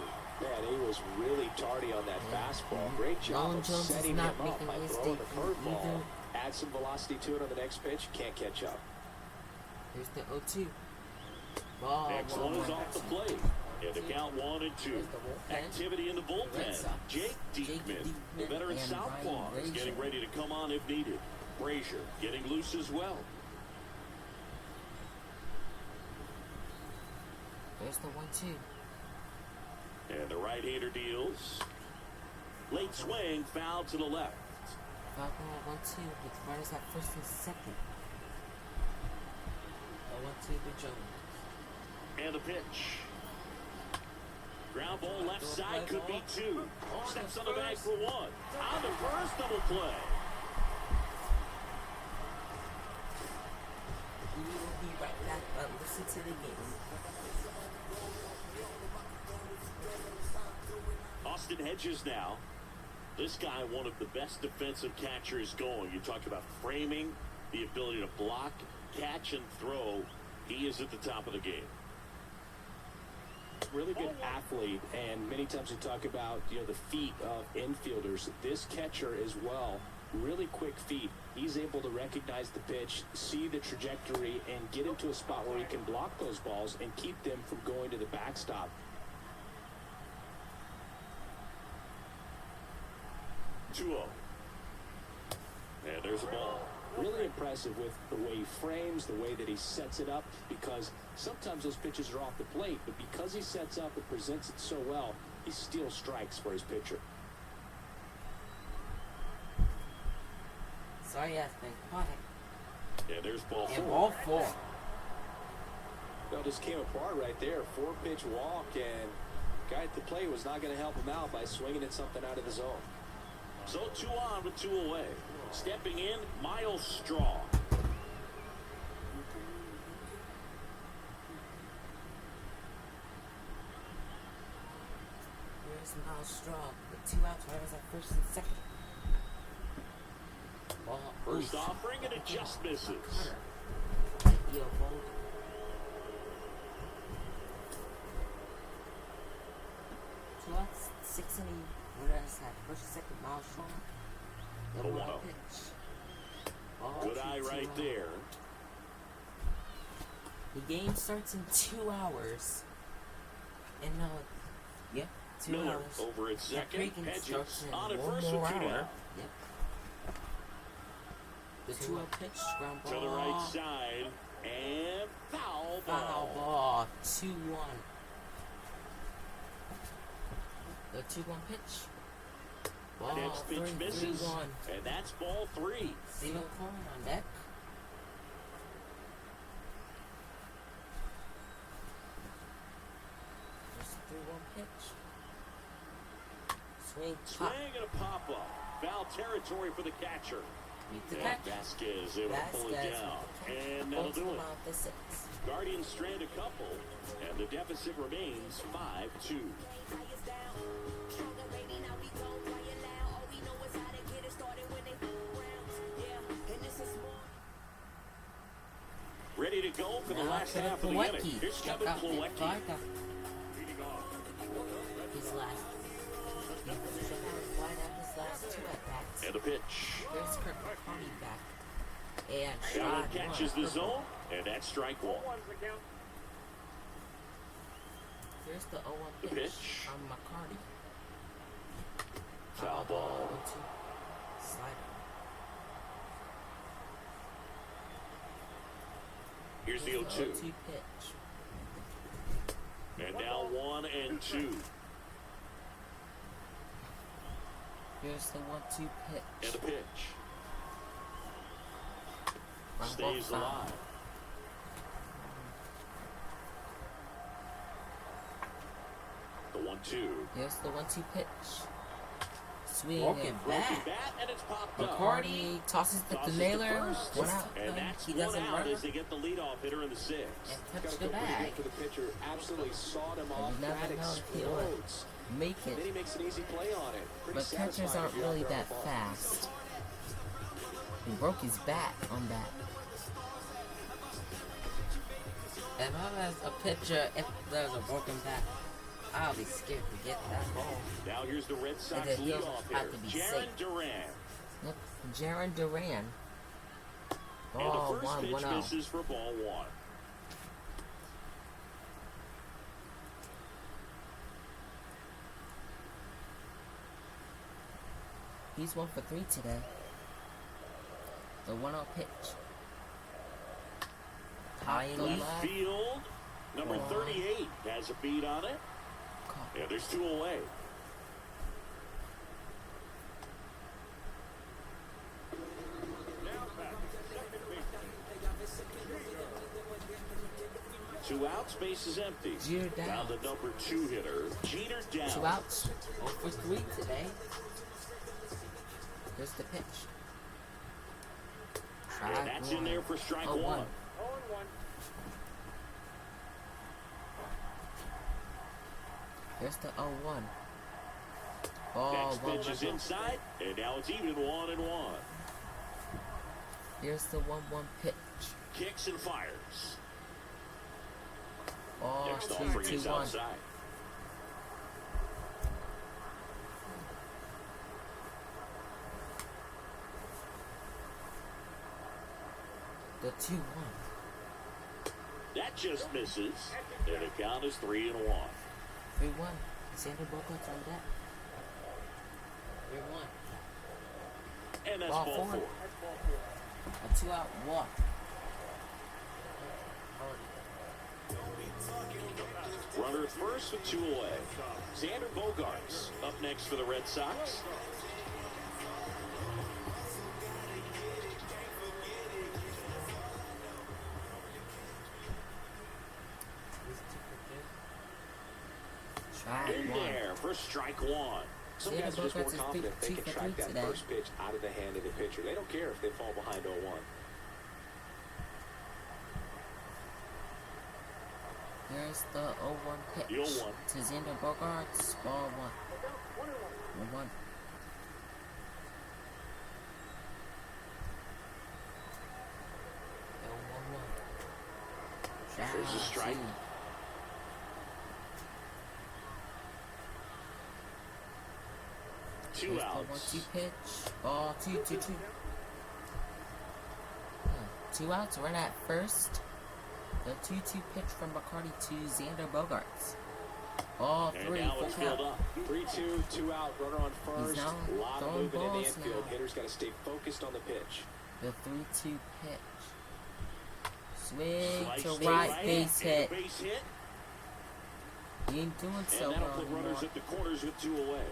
he was really tardy on that fastball. Great job Nolan of Jones is setting him not up making by his throwing the debut curveball. either. Add some velocity to it on the next pitch. Can't catch up. Here's the 0-2. Ball. Next one is off the plate. And the count 1-2. Activity in the Red bullpen. Sox. Jake Diekman, the veteran and southpaw, Brian is getting Brazier. ready to come on if needed. Brazier getting loose as well. There's the 1-2. And the right-hander deals. Late swing, foul to the left. Foul ball 1-2 with runners at first and second. A 1-2 to Jones. And the pitch. Ground ball left side could be 2. Steps on the bag for 1. On the first double play. We will be right back, but listen to the game. Austin Hedges now. This guy, one of the best defensive catchers going. You talk about framing, the ability to block, catch, and throw. He is at the top of the game. Really good athlete, and many times we talk about, the feet of infielders. This catcher as well, really quick feet. He's able to recognize the pitch, see the trajectory, and get into a spot where he can block those balls and keep them from going to the backstop. 2-0. And there's a ball. Really impressive with the way he frames, the way that he sets it up, because sometimes those pitches are off the plate, but because he sets up and presents it so well, he still strikes for his pitcher. Sorry, has been quiet. And there's ball 4. And ball 4. Well, just came apart right there. 4-pitch walk, and guy at the plate was not going to help him out by swinging at something out of the zone. So 2 on with 2 away. Stepping in, Miles Straw. Here's Miles Straw with 2 outs. Right as at first and second. Ball. First offering, and it just misses. Yo, ball. Two outs, 6 inning. Whereas at first and second, Miles Straw. The 1 pitch. Ball Good 2, eye 2 right out. there. The game starts in 2 hours. And yeah, 2 Miller hours. over at second. Cregan Hedges starts in on at 1 first more with 2 hour. down. Yep. The 2-0 pitch, ground ball. To the right side, and foul ball. Foul ball, 2-1. The 2-1 pitch. Ball, Next pitch misses, 3-1. and that's ball 3. Zero corn on deck. Just a 3-1 pitch. Swing, pop. Swing and a pop-up. Foul territory for the catcher. Meet the And catch. Vasquez able to pull it down. And that'll do it. The 6. Guardians strand a couple, and the deficit remains 5-2. Ready to go for the last half of the inning. Here's Kevin Plawecki. His last. His last 2 at-bats. And a pitch. Here's Kirk McCarty back. And Allen shot catches the zone, and that's strike 1. Here's the 0-1 The pitch pitch. from McCarty. Foul ball. 0-2. Slider. Here's the 0-2. 0-2 pitch. And now 1 and 2. Here's the 1-2 pitch. And a pitch. Ground ball Stays foul. alive. The 1-2. Here's the 1-2 pitch. Swing Broken and back. bat, and it's popped up. McCarty tosses the Tosses nailer. first, 1 out. and that's He 1 doesn't out run. as they get the leadoff hitter in the 6th. And Got touch to the go pretty bag. good for the pitcher. Absolutely sawed him off. You never That know if he'll explodes. make Then he it. makes an easy play on it. Pretty But catchers satisfying aren't if you're really out there on that the ball. fast. He broke his back on that. If I was a pitcher, if there's a broken back, I'll be scared to get that ball. Now here's the Red Sox then he'll leadoff have hitter, to be Jaron safe. Duran. Yep, Jaron Duran. And Ball the first 1, pitch 1 out. misses for ball 1. He's 1 for 3 today. The 1-0 pitch. High in the Left left. field, number 38 has a beat on it. Caught. And there's 2 away. Two outs, base is empty. Jeter down. Now the number 2 hitter, Jeter down. 2 outs. 0 for 3 today. Here's the pitch. And that's in there for strike 1. 0-1. Here's the 0-1. Ball Next pitch is inside, and now it's even 1-1. Here's the 1-1 pitch. Kicks and fires. Ball Next offering is 2-1. outside. The 2-1. That just misses. And the count is 3-1. 3-1. Xander Bogaerts on deck. 3-1. And that's Ball ball 4. A 2-out walk. Runner at first with 2 away. Xander Bogaerts up next for the Red Sox. In there for strike 1. Some guys are just more confident they can track that first pitch out of the hand of the pitcher. They don't care if they fall behind 0-1. Here's the 0-1 pitch. The 0-1. To Xander Bogaerts. Ball 1. 1-1. There's a strike. 2 outs. 1-2 pitch. Ball 2-2-2. 2 outs. Run at first. The 2-2 pitch from McCarty to Xander Bogaerts. Ball 3. And now it's filled up. 3-2, 2 out, runner on first. He's now A lot of throwing movement in the balls infield. now. Hitters got to stay focused on the pitch. The 3-2 pitch. Swing Slice to to right, base and hit. a base hit. He ain't doing so And that'll well put anymore. runners at the corners with 2 away.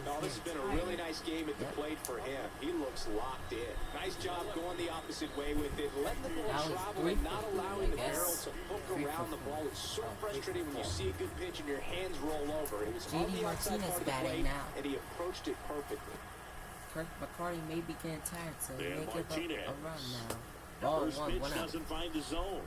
Oh, this has been a really nice game at the plate for him. He looks locked in. Nice job going the opposite way with it. Letting the ball That was travel and not 350, allowing the I guess. barrel to hook around the ball. It's so frustrating when you see a good pitch and your hands roll over. It was on JD the outside Martinez part of the batting plate, now. and he approached it perfectly. Kirk McCarty may be getting tired, so he And may give up Martinez. a run now. Ball First 1, pitch 1 out. doesn't find the zone.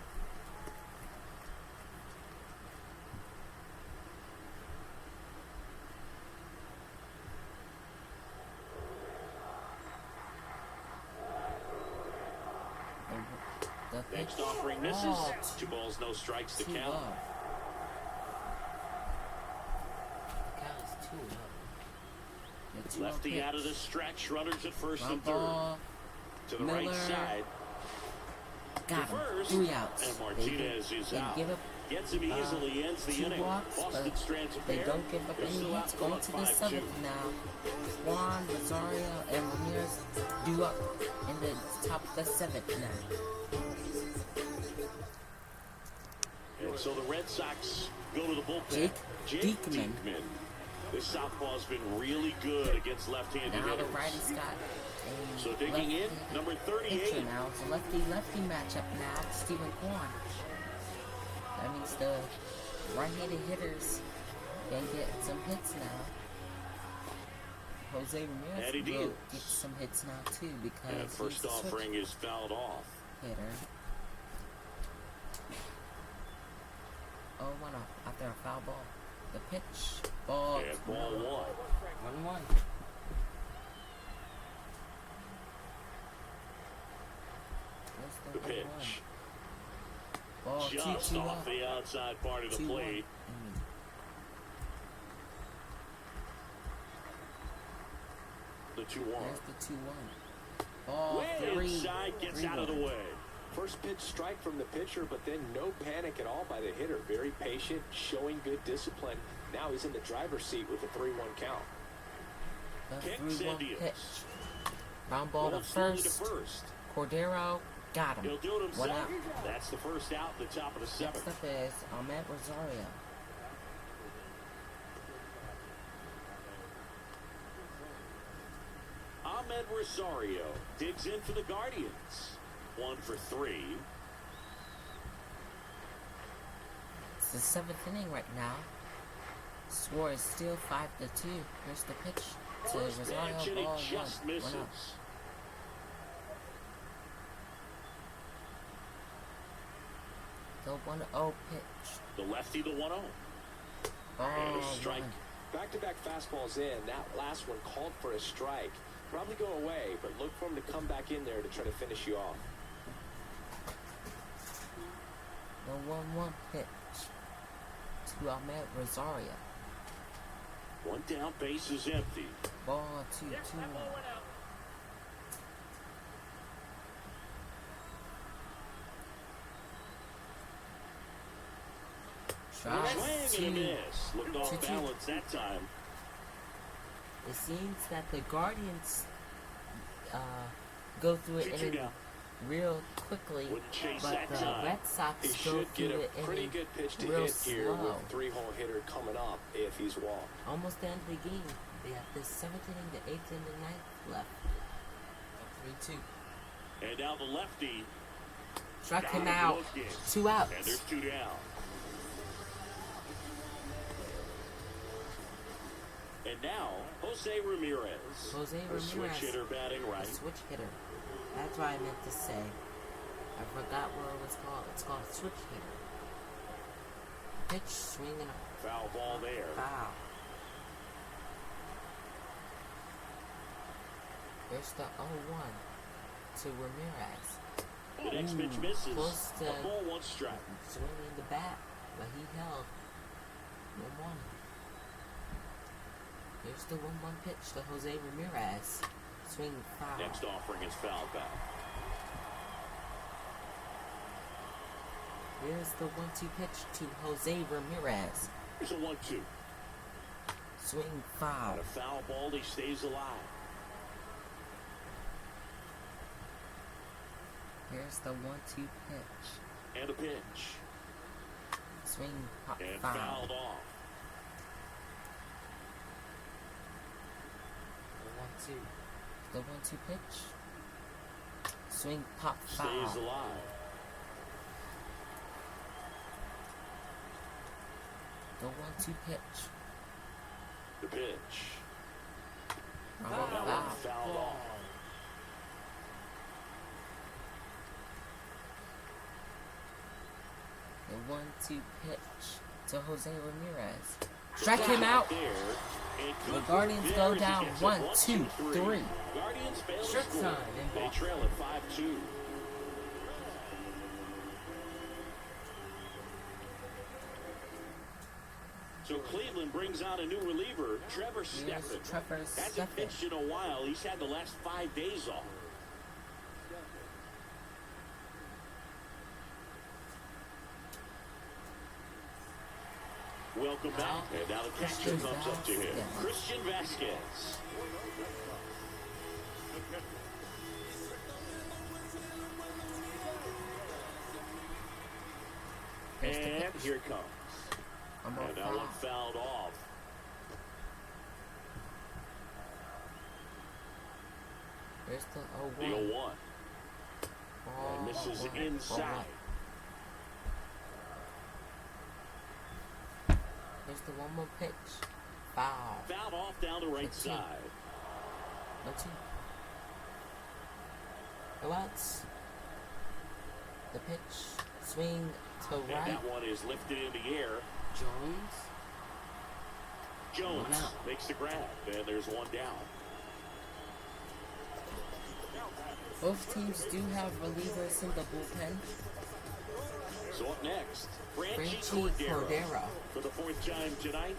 The pitch. Next offering misses. Ball 2 balls, no strikes to 2 count. up. The count is 2 up. The 2-0 Lefty pitch. out of the stretch. Runners at first Ground and third. ball. To the Miller. right side. Got To him. first. 3 outs. And Martinez is out. Give up Gets him easily, ends the 2 inning. walks, Boston but strands a they pair. don't give up They're any still out hits for going a to the 5-2. 7th now. Juan, Rosario, and Ramirez due up in the top of the 7th now. And so the Red Sox go to the bullpen. Jake Diekman. This southpaw's been really good against left-handed Now the hitters. righty's got a So digging in, number 38. pitcher now. It's a lefty-lefty matchup now. Stephen Kwan. That means the right-handed hitters can get some hits now. Jose Ramirez Eddie will Diaz. get some hits now too because And first he's a switch offering is fouled off. hitter. Oh, 1 off after a foul ball. The pitch. Ball. And ball 1. 1-1. Where's The 1-1? pitch. Ball Just 2-2 off up. the outside part of the 2-1. plate. The 2-1. There's the 2-1. Ball Way 3. inside, gets out of the way. First pitch strike from the pitcher, but then no panic at all by the hitter. Very patient, showing good discipline. Now he's in the driver's seat with a 3-1 count. The Kicks 3-1 and deals. pitch. Ground ball to Going slowly first. Cordero got him. He'll do it 1 himself. out. That's the first out, the top of the 7th. Next up is Ahmed Rosario. Ahmed Rosario digs in for the Guardians. 1 for 3. It's the 7th inning right now. Score is still 5-2. Here's the pitch to First Rosario. pitch, and it Ball just 1. misses. 1 out. The 1-0 pitch. The lefty, the 1-0. Ball And a strike. 1. Back-to-back fastballs in. That last one called for a strike. probably go away, but look for him to come back in there to try to finish you off. The 1-1 pitch to Ahmed Rosario. One down, base is empty. Ball 2-2. Swing and a miss. Looked off balance that time. It seems that the Guardians go through it in real quickly, but the Red Sox go through it in pretty good pitch to real hit here with slow. a 3-hole hitter coming up if he's walked. Almost the end of the game. They have the 7th inning, the 8th, and the 9th left. 3-2. And now the lefty. Struck him out. 2 outs. And there's 2 down. And now, Jose Ramirez. Jose A Ramirez. switch hitter batting A right. switch hitter. That's what I meant to say. I forgot what it was called. It's called a switch hitter. Pitch, swing, and a Foul ball there. foul. There's the 0-1 to Ramirez. The next pitch misses. Close to A ball, 1 strike. swinging the bat, but he held 1-1. Here's the 1-1 pitch to Jose Ramirez. Swing foul. Next offering is fouled back. Here's the 1-2 pitch to Jose Ramirez. Here's a 1-2. Swing foul. On a foul ball, he stays alive. Here's the 1-2 pitch. And a pitch. Swing pop And foul. fouled off. The 1-2. The 1-2 pitch. Swing pop foul. Stays alive. The 1-2 pitch. The pitch. Foul. That one fouled off. The 1-2 pitch to Jose Ramirez. Strike him out. The Guardians go down 1-2-3. Guardians fail to Short score. time. They trail at 5-2. So Cleveland brings out a new reliever, Trevor Here's Steffen. Trevor Hasn't Steffen. pitched in a while. He's had the last 5 days off. Welcome back. And now the catcher comes up to him. Christian Vasquez. And here it comes. And that one fouled off. Here's the The 0-1. 0-1. And misses inside. Here's the 1-1 pitch. Foul. Fouled off down the right The two. side. 1-2. Go outs. The pitch. Swing to And right. that one is lifted in the air. Jones. Jones One out. makes the grab. And there's one down. Both teams do have relievers in the bullpen. So up next, Franchi Franchi Cordero. for the 4th time tonight.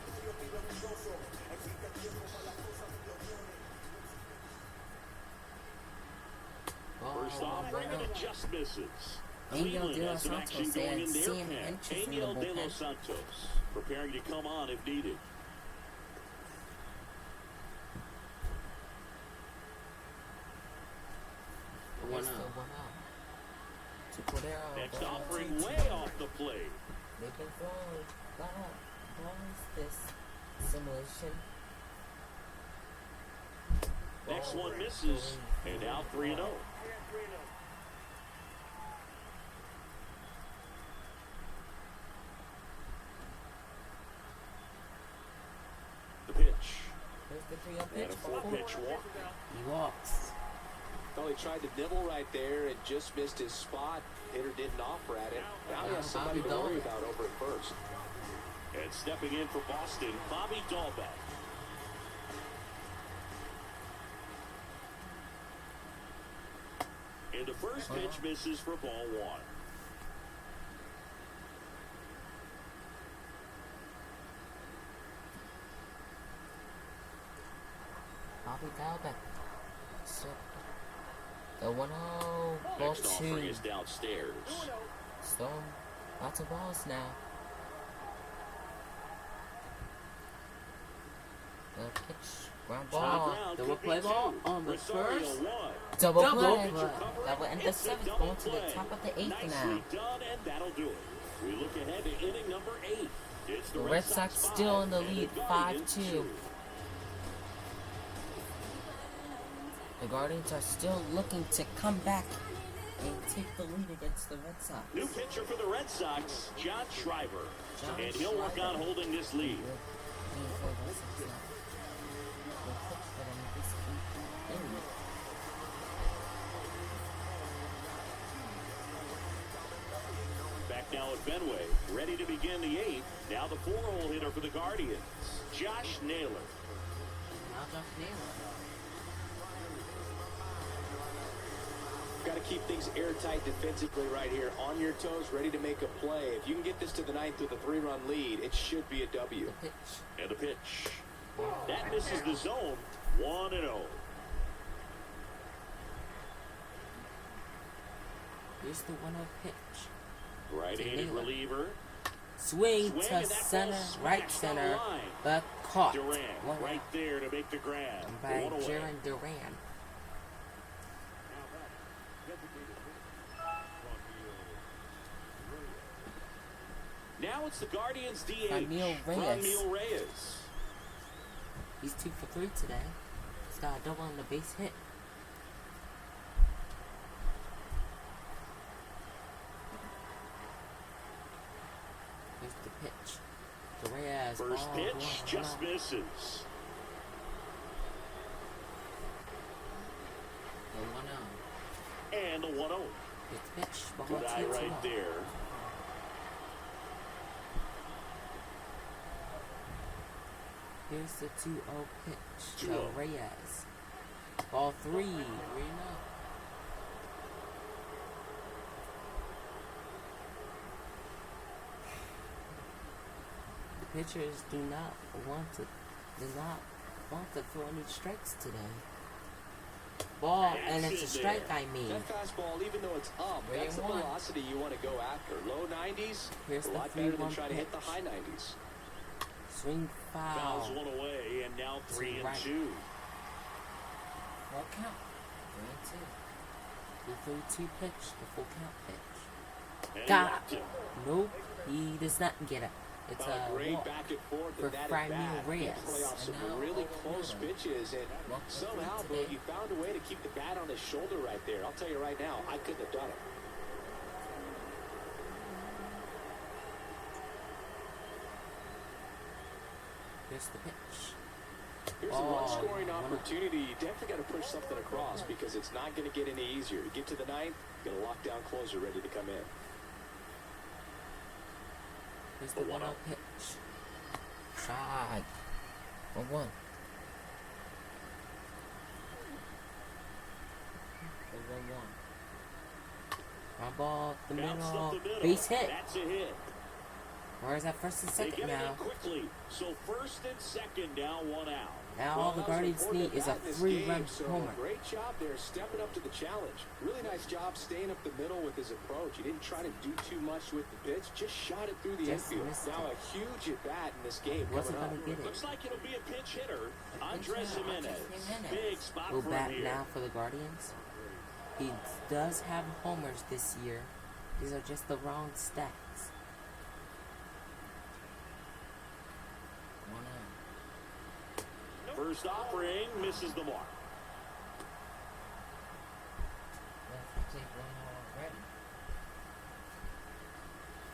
First offering and it just misses. Angel Cleveland De has Los some action Santos going and in their Sam pen. Hedges in the Angel De bullpen. Los Santos preparing to come on if needed. Here's the 1 out. To Cordero. Next the offering 1-2. way off the plate. They've been throwing balls this simulation. Next one misses. And now 3-0. The pitch. Here's the 3-0 And pitch. a 4-pitch walk. He walks. Well, he tried to nibble right there and just missed his spot. Hitter didn't offer at it. Now he has somebody to worry about over at first. And stepping in for Boston, Bobby Dahlbeck. And the first pitch misses for ball one. Bobby Dalbeck. So, the 1-0, ball Next offering 2. is downstairs. So, lots of balls now. The pitch, ground ball. Double play ball on the first. Double Double play. play. That will end the 7th, going to the top of the 8th now. Nicely done, and that'll do it. We look ahead to inning number 8. It's The Red Sox still in the lead, 5-2. The Guardians are still looking to come back and take the lead against the Red Sox. New pitcher for the Red Sox, John Schreiber. And he'll work on holding this lead. Back now at Fenway, ready to begin the 8th. Now the 4-hole hitter for the Guardians, Josh Naylor. Now Josh Naylor. Got to keep things airtight defensively right here. On your toes, ready to make a play. If you can get this to the 9th with a 3-run lead, it should be a W. The pitch. And the pitch. That misses the zone. 1-0. Here's the 1-0 pitch. Right-handed reliever. Swing Swing, to and that ball center, right smacks down the center, line. but caught. Duran One right out there to make the grab. by One away. Jaron Duran. Now it's the Guardians' DH, Franmil Reyes. Franmil Reyes. He's 2 for 3 today. He's got a double on the base hit. Here's the pitch. To Reyes. First pitch One just out. misses. The 1-0. And a 1-0. Here's the pitch. Ball Good eye 2-2. right there. Here's the 2-0 pitch. 2-0. To Reyes. Ball 3. 3-0. The pitchers do not want to throw any strikes today. Ball, and it's a strike, I mean. That fastball, even though it's up, that's the velocity you want to go after. Low 90s, Here's a the lot better than 3-1 trying to hit the pitch. high 90s. Swing foul. Fouls one away, and now 3 and right. 2. Full count. 3-2. The 3-2 pitch, the full count pitch. And he Got whacked him. Nope, he does not get it. It's A a great walk. back and forth for and that Franmil at bat. Reyes. Play off some And now really over close another. pitches, and Walk for somehow, three Bo, today. you found a way to keep the bat on his shoulder right there. I'll tell you right now, I couldn't have done it. Here's the pitch. Here's a run-scoring opportunity. You definitely got to push something across because it's not going to get any easier. You get to the 9th, got a lockdown closer ready to come in. Here's the 1-0 pitch. Shot. 1-1. The 1-1. Ground ball, the Bounced up middle, the middle. base hit. That's a hit. Where's that first and They second get it now? in quickly. So first and second, down 1 out. Now all the Guardians need is a 3-run homer. Great job there stepping up to the challenge. Really nice job staying up the middle with his approach. He didn't try to do too much with the pitch, just shot it through the Just infield. missed Now it. a huge at-bat in this game Wasn't coming gonna up. get it. Looks like it'll be a pinch hitter. Andres Jimenez. Jimenez. Big spot Will for bat him here. now for the Guardians. He does have homers this year. These are just the wrong stats. 1-0. First offering misses the mark.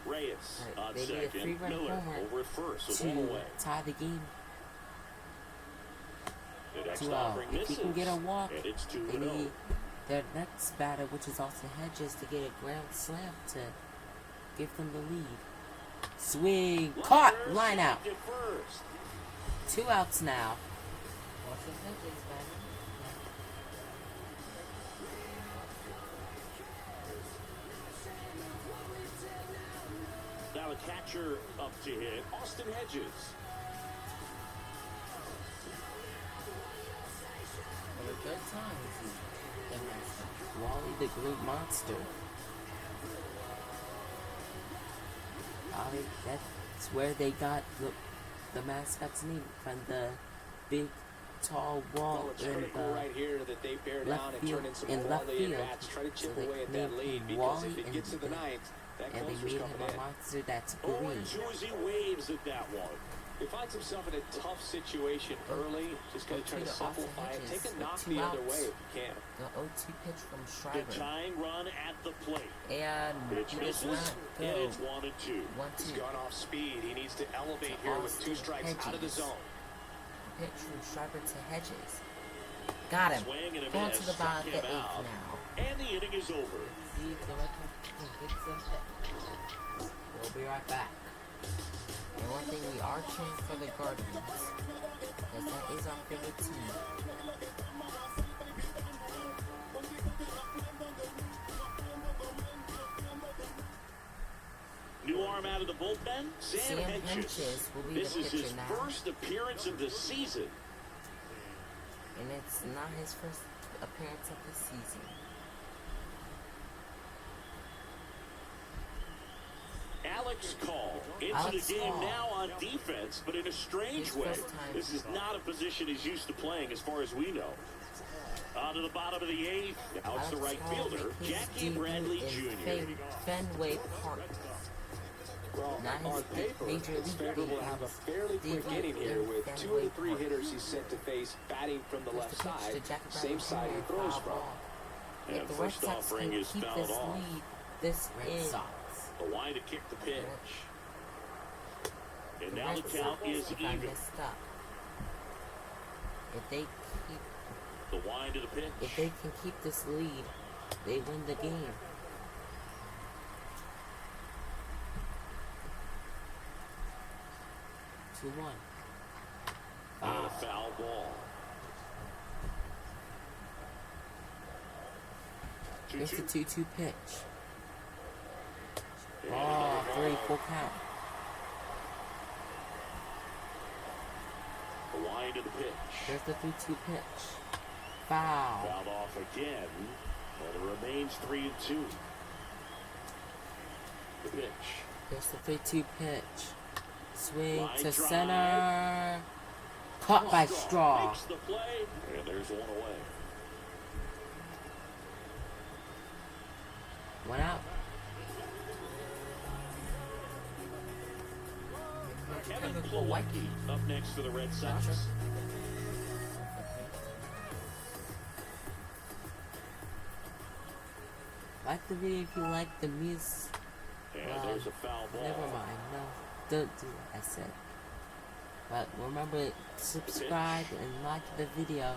Reyes Right, on they need a second. 3-run Miller homer over at first. So 1 to away. tie the game. The next 2-0. offering If he misses. can get a walk, And it's 2-0. they need their next batter, which is also Hedges, to get a ground slam to give them the lead. Swing, caught, line out. At first. 2 outs now. now the catcher up to hit, Austin Hedges. For a good time, Wally the Green Monster. That's where they got the mascot's name from, the big, tall wall in the right here that they bear down left and turn field. in some In left quality field, at-bats, try to chip so away at they that made lead, because Wally if it gets to the ninth, that and they closer's made coming him a in. monster that's 0-2 green. as he waves at that one. He finds himself in a tough situation early. Just got to try to simplify it. Take a knock the other way if you can. The 0-2 pitch from The Schreiber. tying run at the plate. And Pitch he does misses, not and go. it's 1-2. 1-2. He's gone off speed. He needs to elevate here with 2 strikes out of the zone. Pitch from Schreiber to Hedges. Got him. Swing and a Going miss, to the struck bottom of the him 8th out. now. And the inning is over. See if the Red Sox can get some hit. We'll be right back. And one thing, we are cheering for the Guardians, because that is our favorite team. New arm out of the bullpen, Sam Hedges. Hedges will be This the is pitcher his now. first appearance of the season. And it's not his first appearance of the season. Alex Call into Alex the game Call. now on defense, but in a strange His way. first time. This is not a position he's used to playing as far as we know. On to the bottom of the 8th. Now it's the right Call fielder, made his Jackie debut Bradley in Jr. Fenway Park. Well, Not his on paper, major it's league favorable to debut. have a fairly quick Debut inning here in with 2 of the 3 Fenway hitters he's set to face batting from the left Here's the pitch side, to Jackie same Bradley side he Jr., throws foul from. ball. And If the Red first Sox offering can is keep fouled this off. lead, this Red is Sox. The line to kick the pitch. And the now Red the count Sox, is if I even. messed up. If they keep, The wind to the pitch. if they can keep this lead, they win the game. Two one. And a foul ball. It's the 2-2. 2-2 pitch. And Oh, another 3 ball. full count. The wind to the pitch. There's the 3-2 pitch. Foul. Fouled off again. And it remains 3-2. The pitch. There's the 3-2 pitch. Swing Line to drive. center. Caught by Straw. Makes the play. And there's one away. One out. Kevin Plawecki up next for the Red Sox. Like the video if you like the music. And there's a foul ball. Never mind. No, don't do what I said. But remember, subscribe and like the video.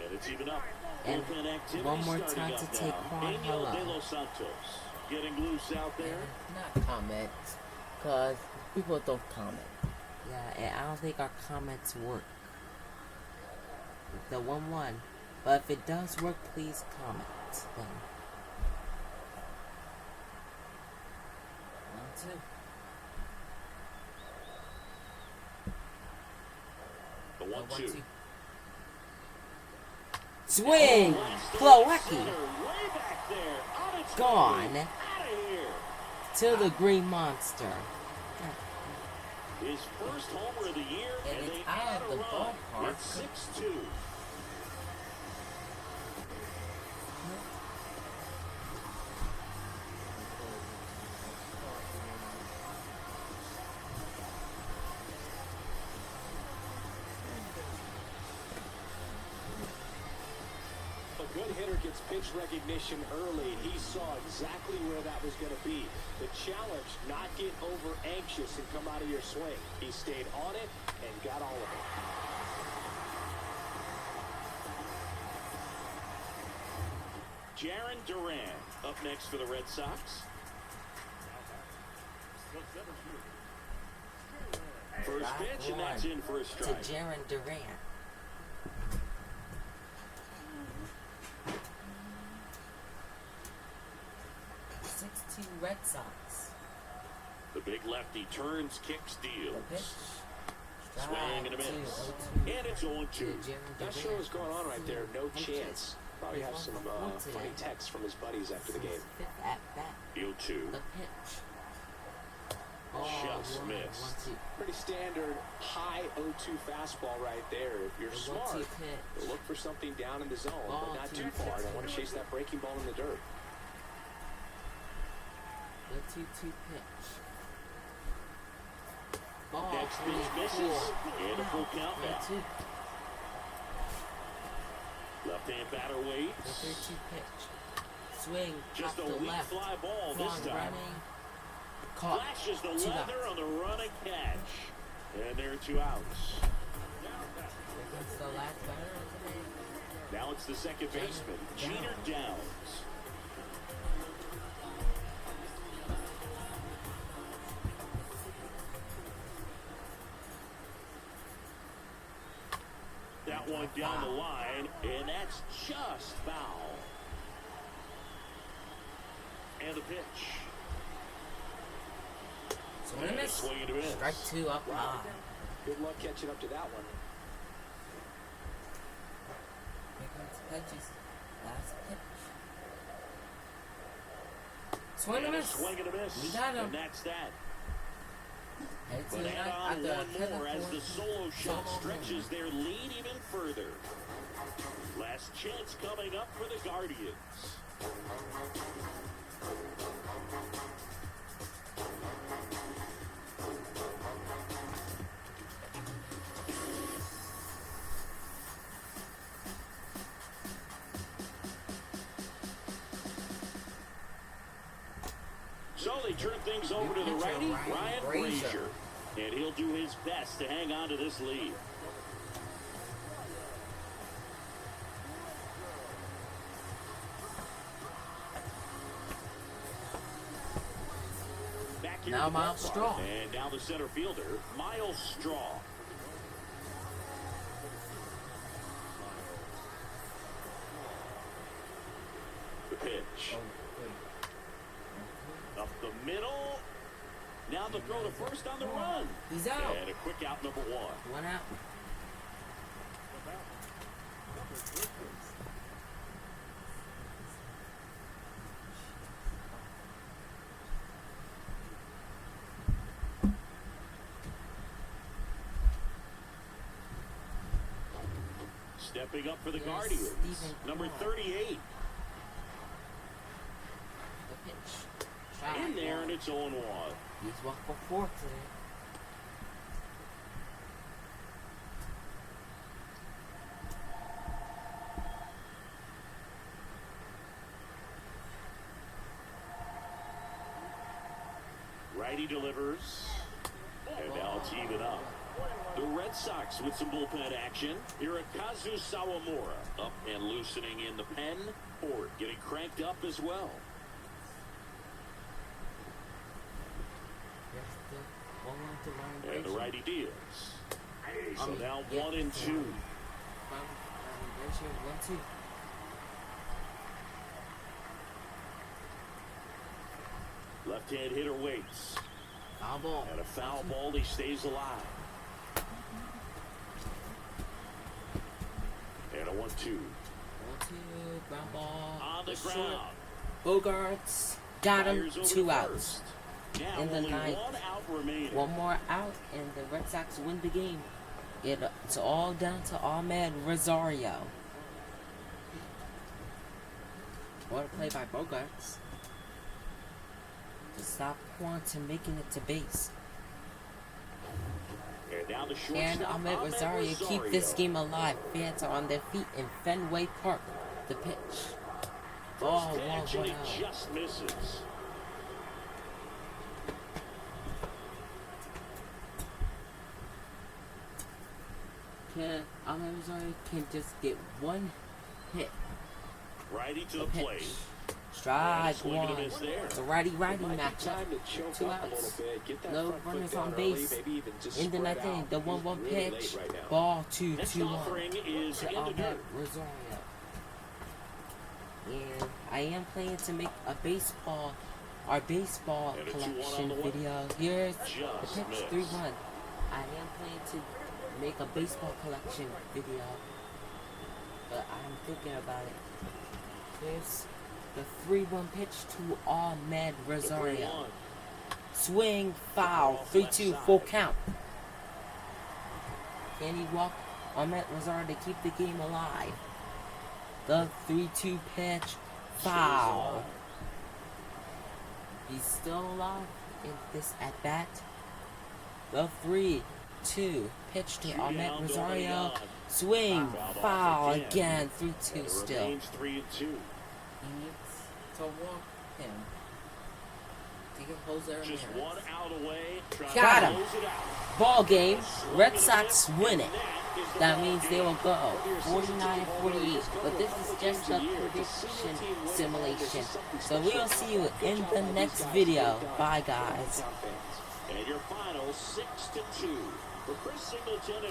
And it's even up. And Bullpen activity one more starting time up to now. take Juan Daniel Hello. De Los Santos getting loose out there. Not comment, because people don't comment. Yeah, and I don't think our comments work. The 1-1. But if it does work, please comment then. 1-2. The 1-2. Swing! Plawecki gone to the Green Monster. His first homer of the year, And and it's they out add of a the run. ballpark. It's 6-2. A good hitter gets pitch recognition early. He saw exactly where that was going to be. The challenge, not get over anxious and come out of your swing. He stayed on it and got all of it. Jaron Duran up next for the Red Sox. First pitch, and that's in for a To strike. Jaron Duran. Red Sox. The big lefty turns, kicks, The deals. pitch. Swing and a miss. And it's 0-2. Not sure what's going on right there. No chance. Probably have some funny texts from his buddies after the game. Fifth at bat. 0-2. The pitch. Just missed. Pretty standard high 0-2 fastball right there. If you're smart, look for something down in the zone, but not too far. Don't want to chase that breaking ball in the dirt. The 2-2 pitch. Ball. Next pitch misses. And a full count back. Left-hand batter The waits. 3-2 pitch. Swing. Just a off the weak left. fly ball Come this on, time. running. Caught. Flashes the 2 leather outs. on the running catch. And there are 2 outs. Against the last batter of the day. Now it's the second baseman, Jeter Downs. That one down the line, and that's just foul. And the pitch. Swing and a miss. Swing and a miss. Strike 2 up high. Good luck catching up to that one. Here comes Hedges. Last pitch. Swing and a miss. Swing and a miss. We got him. And that's that. Head to But the add ninth on after a one more as the 7-4 solo shot solo stretches home. their lead even further. Last chance coming up for the Guardians. So they turn things over to the righty, Ryan Brazier. And he'll do his best to hang on to this lead. Back here Now at the Miles ballpark. Straw. And now the center fielder, Miles Straw. The pitch. Up the middle. Now the throw to first on the run. He's out. And a quick out, number 1. 1 out. Stepping up for the Yes, Guardians, Stephen number Clark. 38. The pitch. Shot. In there, and it's 0-1. He's 1 for 4 today. Righty delivers. And now it's even up. The Red Sox with some bullpen action. Hirokazu Sawamura up and loosening in the pen. Ford getting cranked up as well. And the righty deals. So now 1 and 2. 1-2. Left-hand hitter waits. Foul ball. And a foul ball, he stays alive. And a 1-2. 1-2. Ground ball. On the Short. ground. Bogarts got him. Fires over 2 to outs. first. Now In the only ninth. 1 out remaining. 1 more out, and the Red Sox win the game. It's all down to Ahmed Rosario. What a play by Bogarts to stop Quantum making it to base. And now the shortstop, And Ahmed Rosario keep this game alive. Fans are on their feet in Fenway Park. The pitch. First Oh, pitch, and 1 he out. just misses. Ahmed Rosario can just get 1 hit. Righty to the Pitch. plate. Strike Swing and a 1. miss there. The righty Might be matchup. time to choke 2 up a little outs. bit, get that No front foot runners down on early, base. maybe even just In the spread 9th inning, out. the He's 1-1 really pitch. late right now. Ball Next 2-2-1 offering is to in the Ahmed dirt. Rosario. And I am planning to make a baseball our baseball collection video. Here's the pitch 3-1. I am planning to make a baseball collection video, but I'm thinking about it. Here's the 3-1 pitch to Ahmed Rosario. Swing, foul, 3-2, full count. Can he walk Ahmed Rosario to keep the game alive? The 3-2 pitch, foul. He's still alive in this at bat. The 3-2 pitch to Ahmed Rosario. Swing, foul again, 3-2 still. He needs to walk him. Just one out away. Got him. Ball game. Red Sox win it. That means they will go 49-48. But this is just a prediction simulation. So we will see you in the next video. Bye, guys. And your final 6-2 for Chris Singleton and